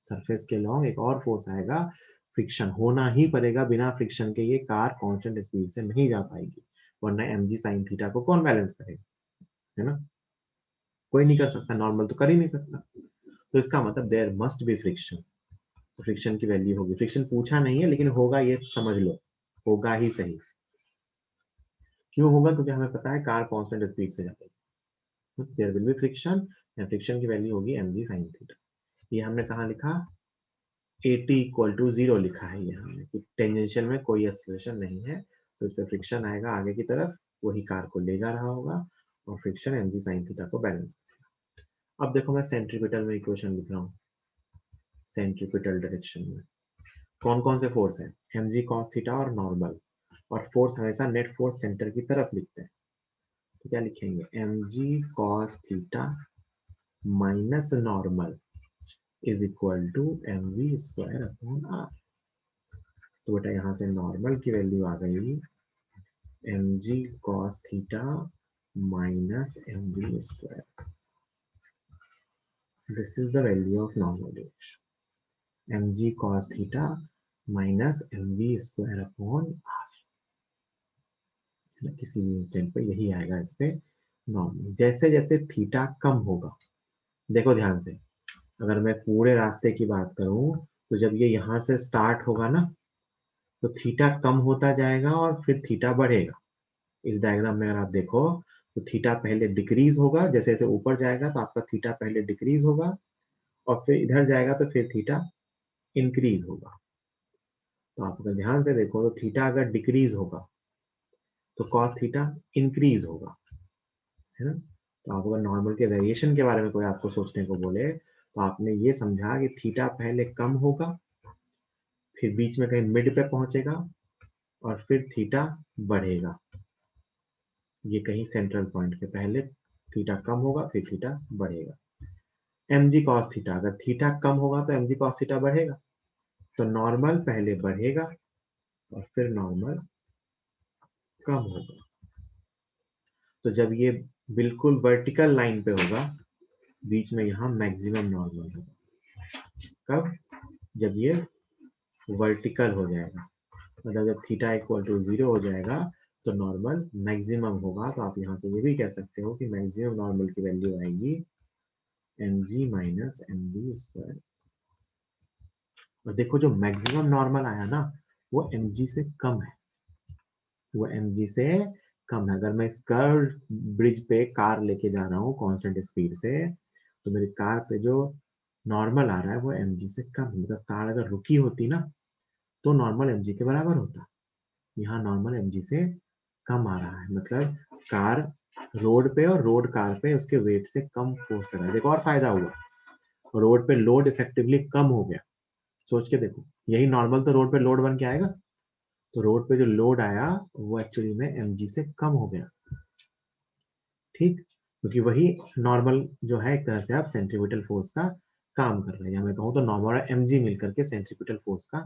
सरफेस के लॉन्ग एक और फोर्स आएगा, फ्रिक्शन होना ही पड़ेगा, बिना फ्रिक्शन के ये कार कांस्टेंट स्पीड से नहीं जा पाएगी, वरना mg sin थीटा को कौन बैलेंस करेगा, है ना? कोई नहीं कर सकता, नॉर्मल तो कर ही नहीं सकता। तो इसका मतलब देयर मस्ट बी फ्रिक्शन। तो फ्रिक्शन की वैल्यू होगी, फ्रिक्शन पूछा नहीं है लेकिन होगा, ये समझ लो, होगा ही सही। क्यों होगा? क्योंकि हमें पता है कार कांस्टेंट स्पीड से जाएगी, there will be friction, and friction की वैल्यू होगी mg sin थीटा। ये हमने कहाँ लिखा? at इक्वल टू 0 लिखा है ये हमने, कि टेंजेंशियल में कोई एक्सेलरेशन नहीं है, तो इस पर फ्रिक्शन आएगा आगे की तरफ, वही कार को ले जा रहा होगा, और फ्रिक्शन mg sin थीटा को बैलेंस। अब देखो मैं सेंट्रीपिटल में इक्वेशन लिख रहा हूँ, सेंट्रीपिटल डायरेक्शन में कौन कौन से फोर्स है? mg cos थीटा और नॉर्मल, और फोर्स हमेशा नेट फोर्स सेंटर की तरफ लिखते हैं, तो क्या लिखेंगे? mg cos theta minus normal is equal to mv square upon r। तो बेटा यहाँ से नॉर्मल की वैल्यू आ गई mg cos theta minus mv square. This is the value of normal direction, mg cos theta minus mv square upon r। किसी भी instant पे यही आएगा इस पे नॉर्मल। जैसे जैसे थीटा कम होगा, देखो ध्यान से, अगर मैं पूरे रास्ते की बात करूं तो जब ये यहाँ से स्टार्ट होगा ना, तो थीटा कम होता जाएगा और फिर थीटा बढ़ेगा। इस डायग्राम में अगर आप देखो तो थीटा पहले डिक्रीज होगा, जैसे जैसे ऊपर जाएगा तो आपका थीटा पहले डिक्रीज होगा, और फिर इधर जाएगा तो फिर थीटा इंक्रीज होगा। तो आप अगर ध्यान से देखो तो थीटा अगर डिक्रीज होगा तो कॉस थीटा इंक्रीज होगा, है ना? तो आप अगर नॉर्मल के वेरिएशन के बारे में कोई आपको सोचने को बोले तो आपने ये समझा कि थीटा पहले कम होगा, फिर बीच में कहीं मिड पे पहुंचेगा, और फिर थीटा बढ़ेगा। ये कहीं सेंट्रल पॉइंट के पहले थीटा कम होगा फिर थीटा बढ़ेगा। mg cos थीटा, अगर थीटा कम होगा तो mg cos थीटा बढ़ेगा, तो नॉर्मल पहले बढ़ेगा और फिर नॉर्मल कम होगा। तो जब ये बिल्कुल वर्टिकल लाइन पे होगा, बीच में यहाँ मैक्सिमम नॉर्मल होगा। कब? जब ये वर्टिकल हो जाएगा, मतलब जब थीटा इक्वल टू 0 हो जाएगा तो नॉर्मल मैक्सिमम होगा। तो आप यहाँ से ये भी कह सकते हो कि मैक्सिमम नॉर्मल की वैल्यू आएगी mg माइनस mv स्क्वायर। और देखो जो मैक्सिमम नॉर्मल आया ना वो mg से कम है, वो mg से कम है। अगर मैं इस कर्व ब्रिज पे कार लेके जा रहा हूँ कांस्टेंट स्पीड से, तो मेरी कार पे जो नॉर्मल आ रहा है वो mg से कम है। मतलब कार अगर रुकी होती ना तो नॉर्मल mg के बराबर होता, यहाँ नॉर्मल mg से कम आ रहा है। मतलब कार रोड पे और रोड कार पे उसके वेट से कम फोर्स कर रहा है। देखो और फायदा हुआ, रोड पे लोड इफेक्टिवली कम हो गया। सोच के देखो, यही नॉर्मल तो रोड पे लोड बन के आएगा, तो रोड पे जो लोड आया वो एक्चुअली में mg से कम हो गया। ठीक, क्योंकि वही नॉर्मल जो है एक तरह से आप सेंट्रीपिटल फोर्स का काम कर रहे हैं, या मैं कहूँ तो नॉर्मल और mg मिलकर के सेंट्रीपिटल फोर्स का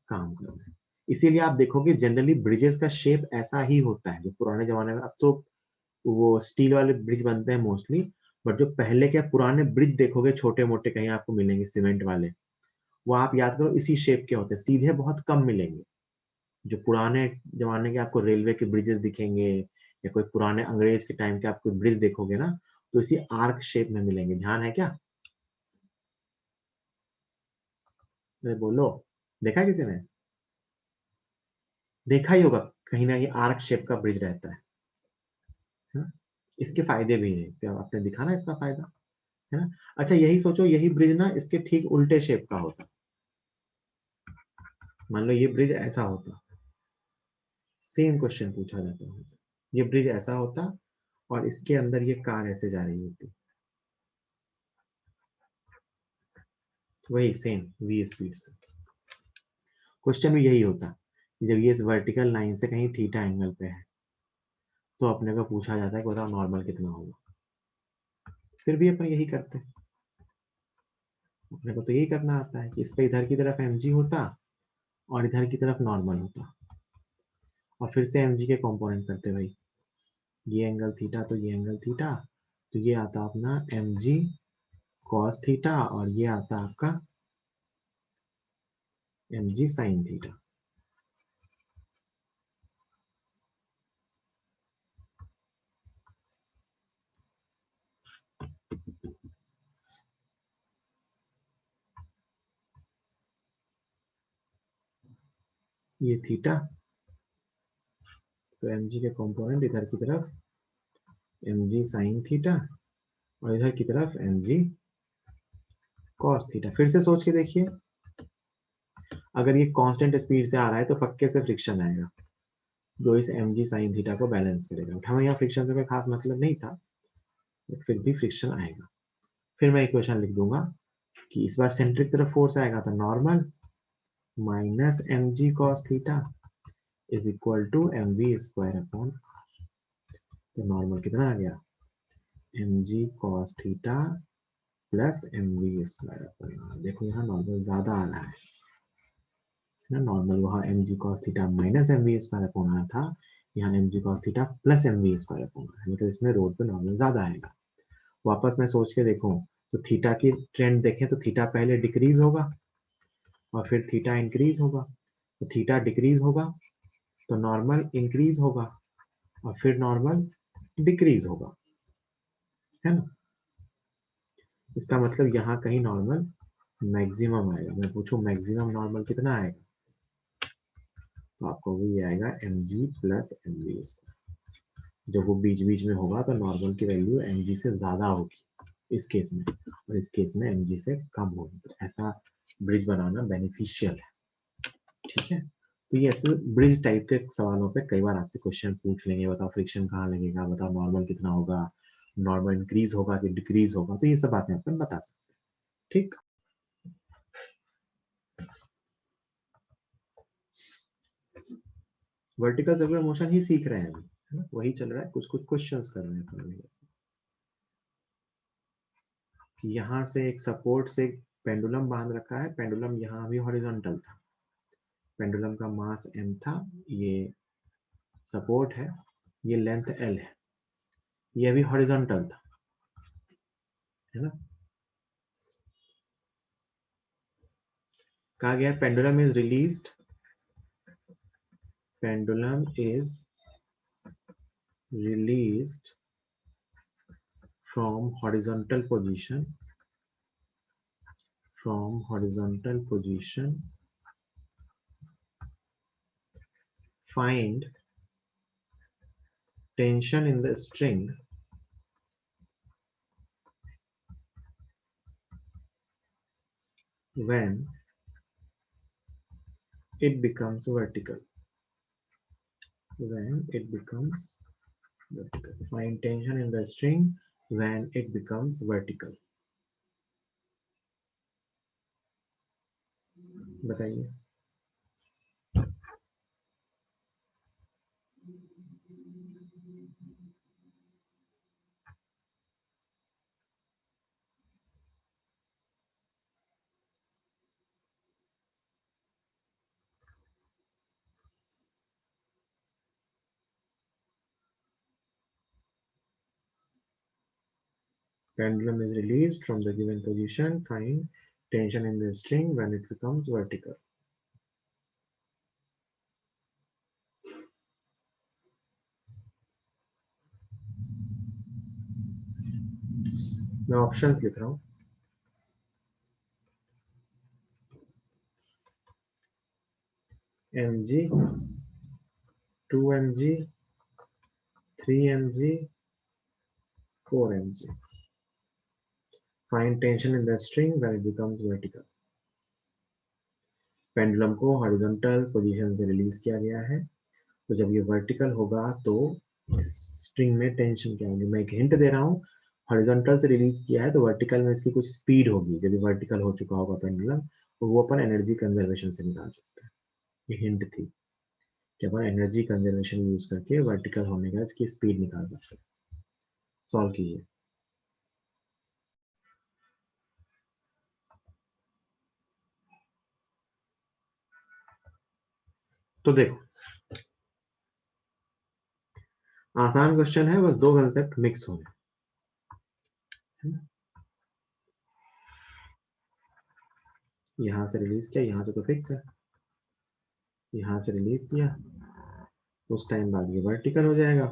काम कर रहे हैं। इसीलिए आप देखोगे जनरली ब्रिजेस का शेप ऐसा ही होता है। जो पुराने जमाने में, अब तो वो स्टील वाले ब्रिज बनते हैं मोस्टली, बट जो पहले के पुराने ब्रिज देखोगे छोटे मोटे कहीं आपको मिलेंगे सीमेंट वाले, वो आप याद करो इसी शेप के होते हैं। सीधे बहुत कम मिलेंगे। जो पुराने जमाने के आपको रेलवे के ब्रिजेस दिखेंगे या कोई पुराने अंग्रेज के टाइम के आप कोई ब्रिज देखोगे ना, तो इसी आर्क शेप में मिलेंगे। ध्यान है क्या? अरे बोलो, देखा किसी ने? देखा ही होगा, कहीं ना कहीं आर्क शेप का ब्रिज रहता है ना? इसके फायदे भी हैं, इसका आपने दिखा ना इसका फायदा, है ना? अच्छा यही सोचो, यही ब्रिज ना इसके ठीक उल्टे शेप का होता। मान लो ये ब्रिज ऐसा होता, सेम क्वेश्चन पूछा जाता है, ये ब्रिज ऐसा होता और इसके अंदर ये कार ऐसे जा रही होती, वही सेम v स्पीड से। क्वेश्चन भी यही होता, जब ये इस वर्टिकल लाइन से कहीं थीटा एंगल पे है तो अपने को पूछा जाता है कि बताओ नॉर्मल कितना होगा। फिर भी अपन यही करते हैं, अपने को तो यही करना आता है कि इस पे इधर की तरफ mg होता और इधर की तरफ नॉर्मल होता, और फिर से mg के कंपोनेंट करते भाई। ये एंगल थीटा तो ये एंगल थीटा, तो ये आता अपना mg cos थीटा और ये आता आपका mg sin थीटा। ये थीटा, तो mg के कंपोनेंट इधर की तरफ mg sin थीटा और इधर की तरफ mg cos थीटा। फिर से सोच के देखिए, अगर ये कांस्टेंट स्पीड से आ रहा है तो पक्के से फ्रिक्शन आएगा जो इस mg sin थीटा को बैलेंस करेगा। बट हमें यहाँ फ्रिक्शन से कोई खास मतलब नहीं था, बट फिर भी फ्रिक्शन आएगा। फिर मैं इक्वेशन लिख दूंगा कि इस बार सेंट्रिक तरफ फोर्स आएगा तो normal minus mg cos theta is equal to mv square upon, तो नॉर्मल कितना आ गया mg cos theta plus mv square upon. देखो यहाँ नॉर्मल ज्यादा आ रहा है ना, नॉर्मल वहाँ mg cos theta minus mv square upon आया था, यहाँ mg cos theta plus mv square upon है, मतलब इसमें रोड पे नॉर्मल ज्यादा आएगा। वापस मैं सोच के देखूं तो थीटा की ट्रेंड देखें तो थीटा पहले डिक्रीज होगा और फिर थीटा इंक्रीज होगा, तो थीटा डिक्रीज होगा तो नॉर्मल इंक्रीज होगा और फिर नॉर्मल डिक्रीज होगा, है ना? इसका मतलब यहाँ कहीं नॉर्मल मैक्सिमम आएगा। मैं पूछूं मैक्सिमम नॉर्मल कितना आएगा, तो आपको वही आएगा mg प्लस mv स्क्वायर। जब वो बीच बीच में होगा तो नॉर्मल की वैल्यू mg से ज्यादा होगी इस केस में, और इस केस में mg से कम होगी। तो ऐसा ब्रिज बनाना बेनिफिशियल है। ठीक है, तो ये ऐसे ब्रिज टाइप के सवालों पे कई बार आपसे क्वेश्चन पूछ लेंगे, बताओ फ्रिक्शन कहाँ लगेगा, बताओ नॉर्मल कितना होगा, नॉर्मल इंक्रीज होगा कि डिक्रीज होगा, तो ये सब बातें अपन बता सकते हैं। ठीक, वर्टिकल सर्कुलर मोशन ही सीख रहे हैं अभी, है ना? वही चल रहा है, कुछ कुछ क्वेश्चंस कर रहे हैं अपन अभी ऐसे कि यहाँ से एक सपोर्ट से पेंडुलम बांध रखा है, पेंडुलम यहाँ भी हॉरिजॉन्टल था, पेंडुलम का मास m था, ये सपोर्ट है, ये लेंथ l है, ये भी हॉरिजॉन्टल था, है ना? कहा गया pendulum is released, pendulum is released from horizontal position from horizontal position, find tension in the string when it becomes vertical. When it becomes vertical. Find tension in the string when it becomes vertical. बताइए. Pendulum is released from the given position. Find tension in the string when it becomes vertical. मैं options लिख रहा हूँ. mg, 2 mg, 3 mg, 4 mg. Find tension in the string when it becomes vertical. Pendulum को horizontal position से release किया गया है, तो जब ये वर्टिकल होगा तो स्ट्रिंग में टेंशन क्या होगी. मैं एक हिंट दे रहा हूँ. हॉरिजॉन्टल से रिलीज किया है तो वर्टिकल में इसकी कुछ स्पीड होगी. जब ये वर्टिकल हो चुका होगा पेंडुलम, तो वो अपन एनर्जी कंजर्वेशन से निकाल सकते हैं. ये हिंट थी कि अपन एनर्जी कंजर्वेशन यूज करके वर्टिकल होने का इसकी स्पीड निकाल सकते हैं. सॉल्व कीजिए. तो देखो, आसान क्वेश्चन है, बस दो कंसेप्ट मिक्स हो गए. यहां से रिलीज किया, यहां से तो फिक्स है. यहां से रिलीज किया, उस टाइम बाद ये वर्टिकल हो जाएगा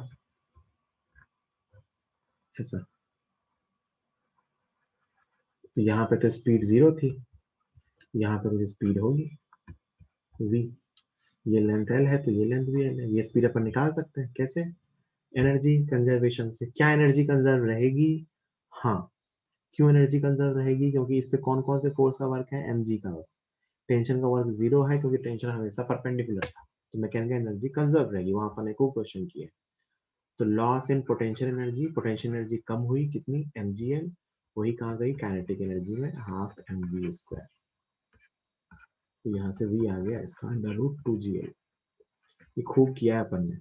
ऐसा. तो यहाँ पे तो स्पीड 0 थी, यहाँ पे कुछ स्पीड होगी v. ये लेंथ l है तो ये लेंथ भी l है. ये स्पीड अपन निकाल सकते हैं. कैसे? एनर्जी कंजर्वेशन से. क्या एनर्जी कंजर्व रहेगी? हाँ. क्यों एनर्जी कंजर्व रहेगी? क्योंकि इस पे कौन कौन से फोर्स का वर्क है? mg का. बस टेंशन का वर्क 0 है क्योंकि टेंशन हमेशा परपेंडिकुलर था, तो मैकेनिकल एनर्जी कंजर्व रहेगी. वहां अपन एक और क्वेश्चन किए. तो loss in potential energy, potential energy कम हुई कितनी? mgl. वही कहाँ गई? काइनेटिक एनर्जी में, हाफ mv स्क्वायर. तो यहाँ से v आ गया इसका √2gl. ये खूब किया है अपन ने.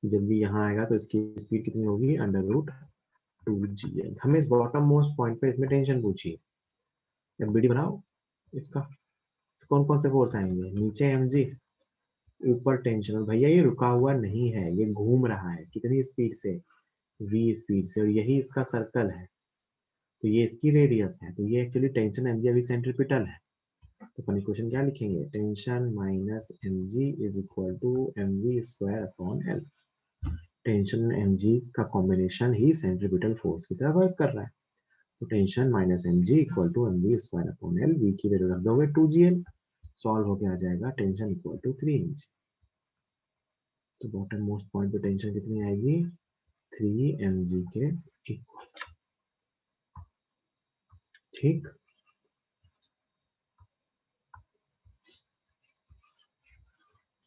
जब भी यहाँ आएगा तो इसकी स्पीड कितनी होगी? √2gl. हमें इस बॉटम मोस्ट पॉइंट पे इसमें टेंशन पूछी. एमबीडी बनाओ इसका. तो कौन कौन से फोर्स आएंगे? नीचे mg, ऊपर टेंशन. और भैया ये रुका हुआ नहीं है, ये घूम रहा है. कितनी स्पीड से? v स्पीड से. और यही इसका सर्कल है, तो ये इसकी रेडियस है. तो ये एक्चुअली टेंशन mg अभी सेंट्रीपिटल है. तो अपन इक्वेशन क्या लिखेंगे? Tension minus mg is equal to mv square upon l. Tension mg का कॉम्बिनेशन ही सेंट्रीपिटल फोर्स की तरह वर्क कर रहा है. तो tension minus mg equal to mv square upon l. v की वैल्यू रख दोगे 2gl. सॉल्व होके आ जाएगा टेंशन इक्वल टू 3 mg. तो बॉटम मोस्ट पॉइंट पे टेंशन कितनी आएगी? 3 mg के इक्वल. ठीक.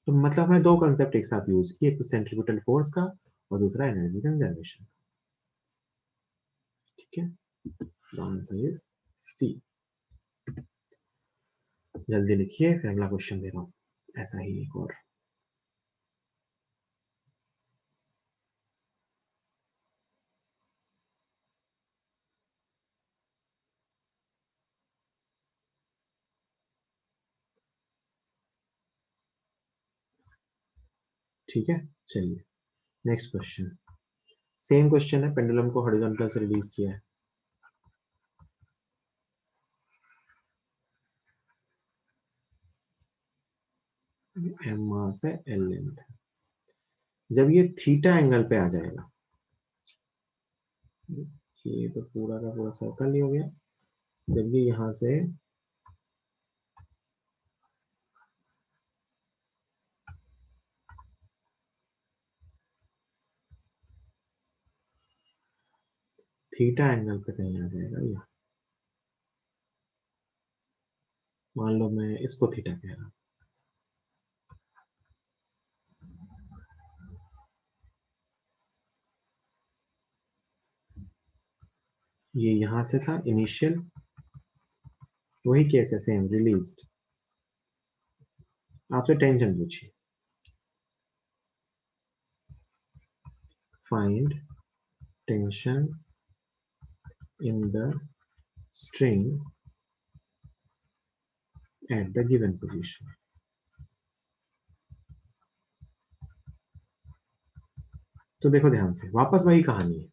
तो मतलब हमने दो कंसेप्ट एक साथ यूज किए, एक तो सेंट्रीपिटल फोर्स का और दूसरा एनर्जी कंजर्वेशन. ठीक है. The answer is C. जल्दी लिखिए, फिर अगला क्वेश्चन दे रहा हूँ ऐसा ही एक और. ठीक है. चलिए नेक्स्ट क्वेश्चन. सेम क्वेश्चन है. पेंडुलम को हॉरिजॉन्टल से रिलीज किया है. m मास है, l लेंथ. जब ये थीटा एंगल पे आ जाएगा, ये तो पूरा का पूरा सर्कल ही हो गया. जब ये यहां से थीटा एंगल पे कहीं आ जाएगा ये, मान लो मैं इसको थीटा कह रहा हूं, ये यहां से था इनिशियल, वही केस है सेम, रिलीज्ड। आपसे टेंशन पूछिए, find tension in the string at the given position. तो देखो ध्यान से, वापस वही कहानी है,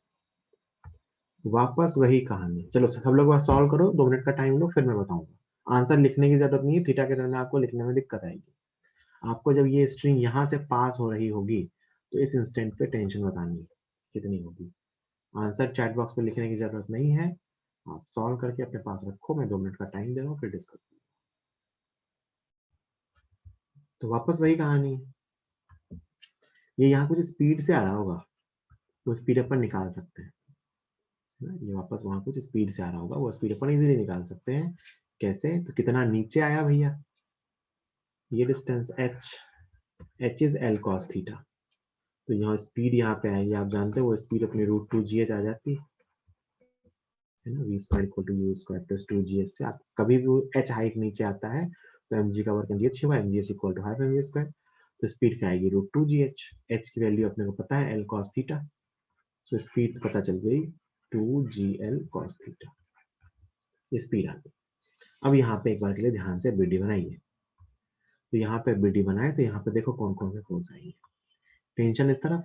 वापस वही कहानी। चलो सब लोग बात सॉल्व करो, 2 मिनट का टाइम लो, फिर मैं बताऊंगा। आंसर लिखने की जरूरत नहीं है, थीटा के टर्म में आपको लिखने में दिक्कत आएगी। आपको जब ये स्ट्रिंग यहां से पास हो रही होगी तो इस इंस्टेंट पे टेंशन बतानी है कितनी होगी। आंसर चैट बॉक्स में लिखने की जरूरत नहीं है, आप सॉल्व करके अपने पास रखो, मैं 2 मिनट का टाइम दे रहा हूँ, फिर डिस्कस। तो वापस वही कहानी है, ये यहाँ कुछ स्पीड से आ रहा होगा, वो स्पीड अपन निकाल सकते हैं ना, ये वापस वहां कुछ स्पीड से आ रहा होगा, वो स्पीड अपन इजीली निकाल सकते हैं। कैसे? तो कितना नीचे आया भैया, ये distance h, h is l cos theta. तो यहाँ स्पीड यहाँ पे आएगी, आप जानते हो वो स्पीड अपनी √2gh आ जाती है ना, v square equal to u square plus 2gh से। आप कभी भी h हाइट नीचे आता है तो mg का वर्क mgh होगा, mgh equal to half mv square. तो स्पीड क्या आएगी √2gh, h की वैल्यू अपने को पता है l cos थीटा, तो स्पीड पता चल गई 2gl cos थीटा, ये स्पीड आ गई। अब यहाँ पे एक बार के लिए ध्यान से बीडी बनाइए, तो यहाँ पे बीडी बनाए तो यहाँ पे देखो कौन कौन से फोर्स आएंगे। टेंशन इस तरफ,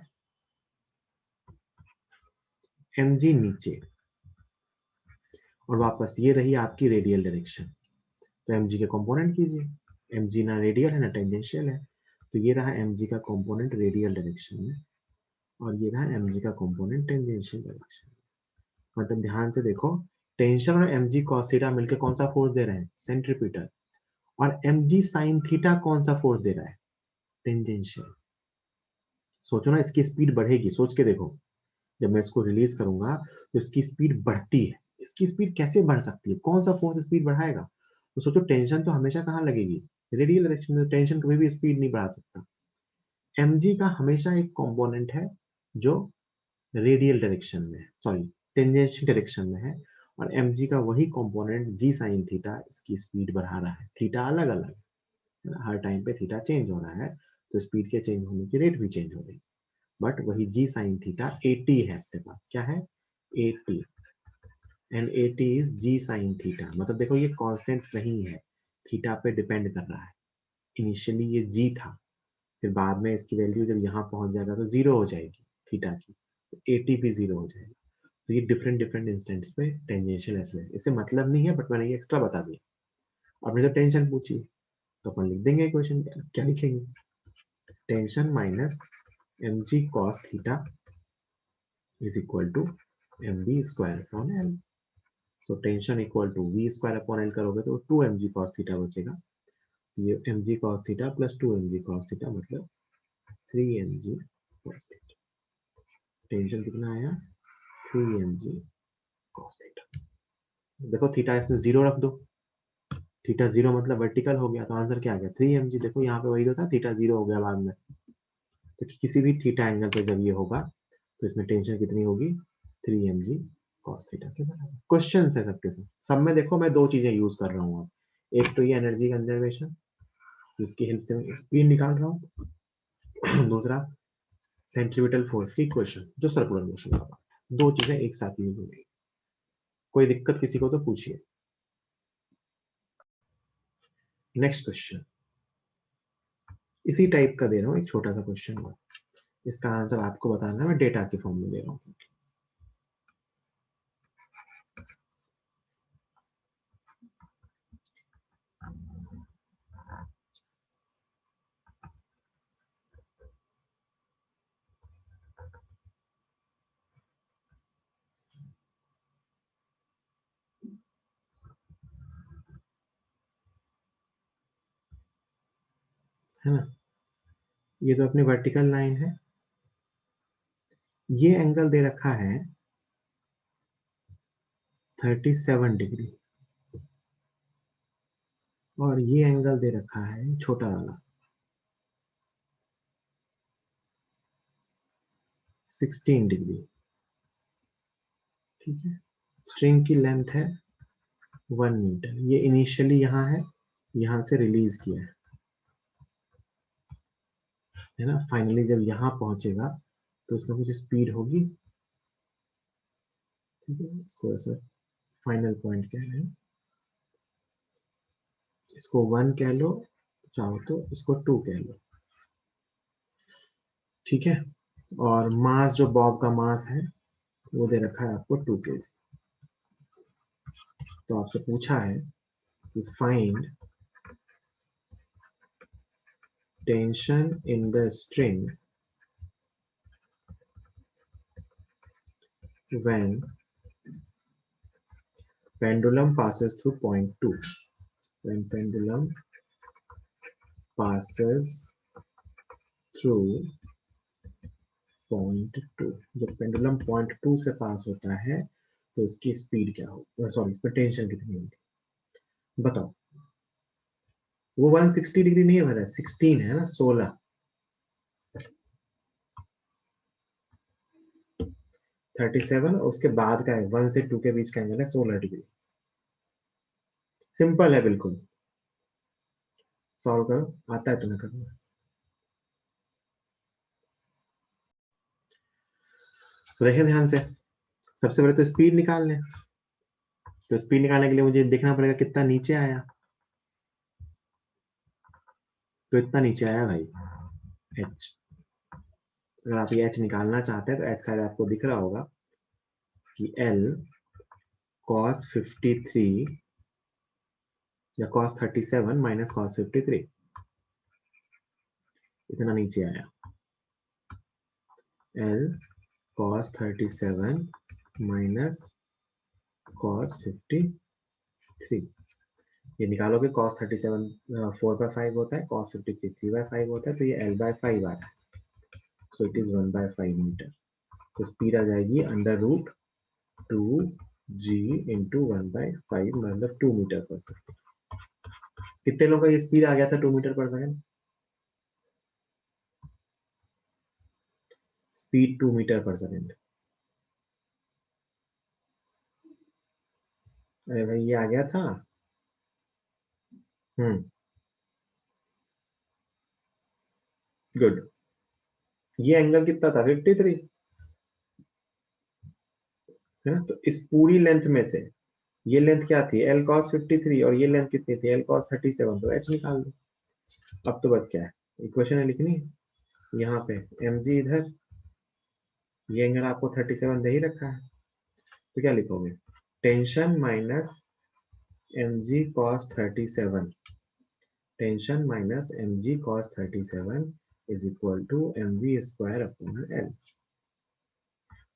mg नीचे, और वापस ये रही आपकी रेडियल डायरेक्शन। तो mg के कंपोनेंट कीजिए, mg ना रेडियल है ना टेंजेंशियल है, तो ये रहा mg का कंपोनेंट रेडियल डायरेक्शन में, और ये रहा mg का कंपोनेंट टेंजेंशियल डायरेक्शन। मतलब ध्यान से देखो, टेंशन और mg cos थीटा मिलकर कौन सा फोर्स दे रहे हैं? सेंट्रीपिटल। और mg sin थीटा कौन सा फोर्स दे रहा है? टेंजेंशियल। सोचो ना, इसकी स्पीड बढ़ेगी, सोच के देखो, जब मैं इसको रिलीज करूंगा तो इसकी स्पीड बढ़ती है। इसकी स्पीड कैसे बढ़ सकती है? कौन सा फोर्स स्पीड बढ़ाएगा? तो सोचो, टेंशन तो हमेशा कहाँ लगेगी? रेडियल डायरेक्शन में। टेंशन कभी भी स्पीड नहीं बढ़ा सकता। mg का हमेशा एक कंपोनेंट है जो रेडियल डायरेक्शन में है, सॉरी टेंजेंशियल डायरेक्शन में है, और mg का वही कंपोनेंट g sin थीटा इसकी स्पीड बढ़ा रहा है। थीटा अलग अलग है, हर टाइम पे थीटा चेंज हो रहा है, तो स्पीड के चेंज होने की रेट भी चेंज हो रही है, बट वही g sin थीटा 80 है आपके पास। क्या है? 80, and 80 is g sin theta. मतलब देखो ये कांस्टेंट नहीं है, थीटा पे डिपेंड कर रहा है। इनिशियली ये g था, फिर बाद में इसकी वैल्यू जब यहाँ पहुंच जाएगा तो जीरो हो जाएगी थीटा की, तो 80 भी जीरो हो जाएगा। तो ये डिफरेंट डिफरेंट इंस्टेंट्स पे टेंजेंशियल ऐसे है, इससे मतलब नहीं है, बट मैंने ये एक्स्ट्रा बता दिया। आपने जब टेंशन पूछी तो अपन लिख देंगे इक्वेशन, क्या लिखेंगे? Tension minus mg cos theta is equal to mv square upon l। So tension equal to v square upon l करोगे तो 2mg cos थीटा बचेगा। ये mg cos theta plus 2mg cos theta मतलब 3mg cos theta. Tension कितना आया? 3mg cos theta. देखो theta इसमें zero रख दो, थीटा जीरो मतलब वर्टिकल हो गया, तो आंसर क्या आ गया? 3mg। देखो यहाँ पे वही तो था, थीटा जीरो हो गया बाद में। तो किसी भी थीटा एंगल पे जब ये होगा तो इसमें टेंशन कितनी होगी? 3mg cos थीटा के बराबर। क्वेश्चन है सबके सब में देखो मैं दो चीजें यूज कर रहा हूँ। एक तो ये एनर्जी कंजर्वेशन, जिसकी हेल्प से मैं स्पीड निकाल रहा हूँ। दूसरा सेंट्रीपिटल फोर्स की इक्वेशन जो सर्कुलर मोशन का, दो चीजें एक साथ यूज हो गई। कोई दिक्कत किसी को तो पूछिए। नेक्स्ट क्वेश्चन इसी टाइप का दे रहा हूँ, एक छोटा सा क्वेश्चन और इसका आंसर आपको बताना है, मैं डेटा के फॉर्म में दे रहा हूँ। है ना। ये तो अपनी वर्टिकल लाइन है, ये एंगल दे रखा है 37 डिग्री, और ये एंगल दे रखा है छोटा वाला 16 डिग्री। ठीक है, स्ट्रिंग की लेंथ है 1 मीटर। ये इनिशियली यहाँ है, यहाँ से रिलीज किया है ना। फाइनली जब यहाँ पहुंचेगा तो इसमें कुछ स्पीड होगी। ठीक है, इसको ऐसे फाइनल पॉइंट कह रहे हैं, इसको 1 कह लो, चाहो तो इसको 2 कह लो। ठीक है, और मास जो बॉब का मास है वो दे रखा है आपको 2 kg। तो आपसे पूछा है कि find tension in the string when pendulum passes through point 2। when pendulum passes through point 2, जब पेंडुलम पॉइंट 2 से पास होता है तो इसकी स्पीड क्या होगी, सॉरी इस पर टेंशन कितनी होगी बताओ। वो 160 डिग्री नहीं है मेरा, 16 है ना, 16। 37 और उसके बाद का है 1 से 2 के बीच का एंगल है 16 डिग्री। सिंपल है बिल्कुल, सॉल्व करो, आता है तुम्हें करना। तो देखिए ध्यान से, सबसे पहले तो स्पीड निकाल लें। तो स्पीड निकालने के लिए मुझे देखना पड़ेगा कितना नीचे आया। तो इतना नीचे आया भाई h। अगर आप ये h निकालना चाहते हैं तो h शायद आपको दिख रहा होगा कि L cos 53 या cos 37 माइनस cos 53, इतना नीचे आया। L cos 37 माइनस cos 53, ये निकालोगे cos 37 4/5 होता है, cos 53 3/5 होता है, तो ये L/5 आ रहा है। So it is 1/5 metre. तो स्पीड आ जाएगी √2g इंटू 1/5, मतलब 2 मीटर पर सेकेंड। कितने लोगों का ये स्पीड आ गया था 2 मीटर पर सेकेंड? स्पीड 2 मीटर पर सेकेंड। अरे भाई ये आ गया था। गुड। ये एंगल कितना था? 53 है ना। तो इस पूरी लेंथ में से ये लेंथ क्या थी? L cos 53, और ये लेंथ कितनी थी? L cos 37। तो h निकाल दो। अब तो बस क्या है, इक्वेशन है लिखनी है। यहाँ पे mg इधर, ये एंगल आपको 37 दे ही रखा है, तो क्या लिखोगे? Tension minus mg cos 37, tension minus mg cos 37 is equal to mv square upon L।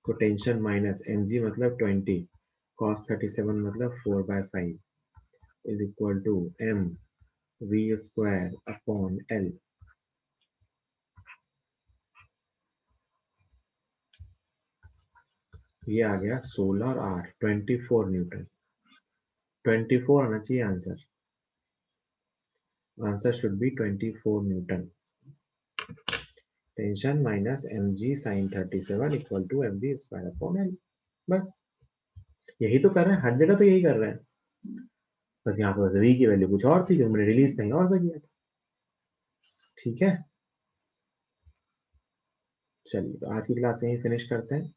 तो टेंशन माइनस mg मतलब 20, cos 37 मतलब 4/5 is equal to m v square upon L। ये आ गया 16 और 8 24 न्यूटन। 24 आना चाहिए answer. Answer should be 24 newton. Tension minus mg sin 37 equal to mv square upon L। बस यही तो कर रहे हैं, हर जगह तो यही कर रहे हैं। बस यहाँ पर v की वैल्यू कुछ और थी, जो हमने रिलीज कहीं और से किया था। ठीक है, चलिए तो आज की क्लास यहीं फिनिश करते हैं।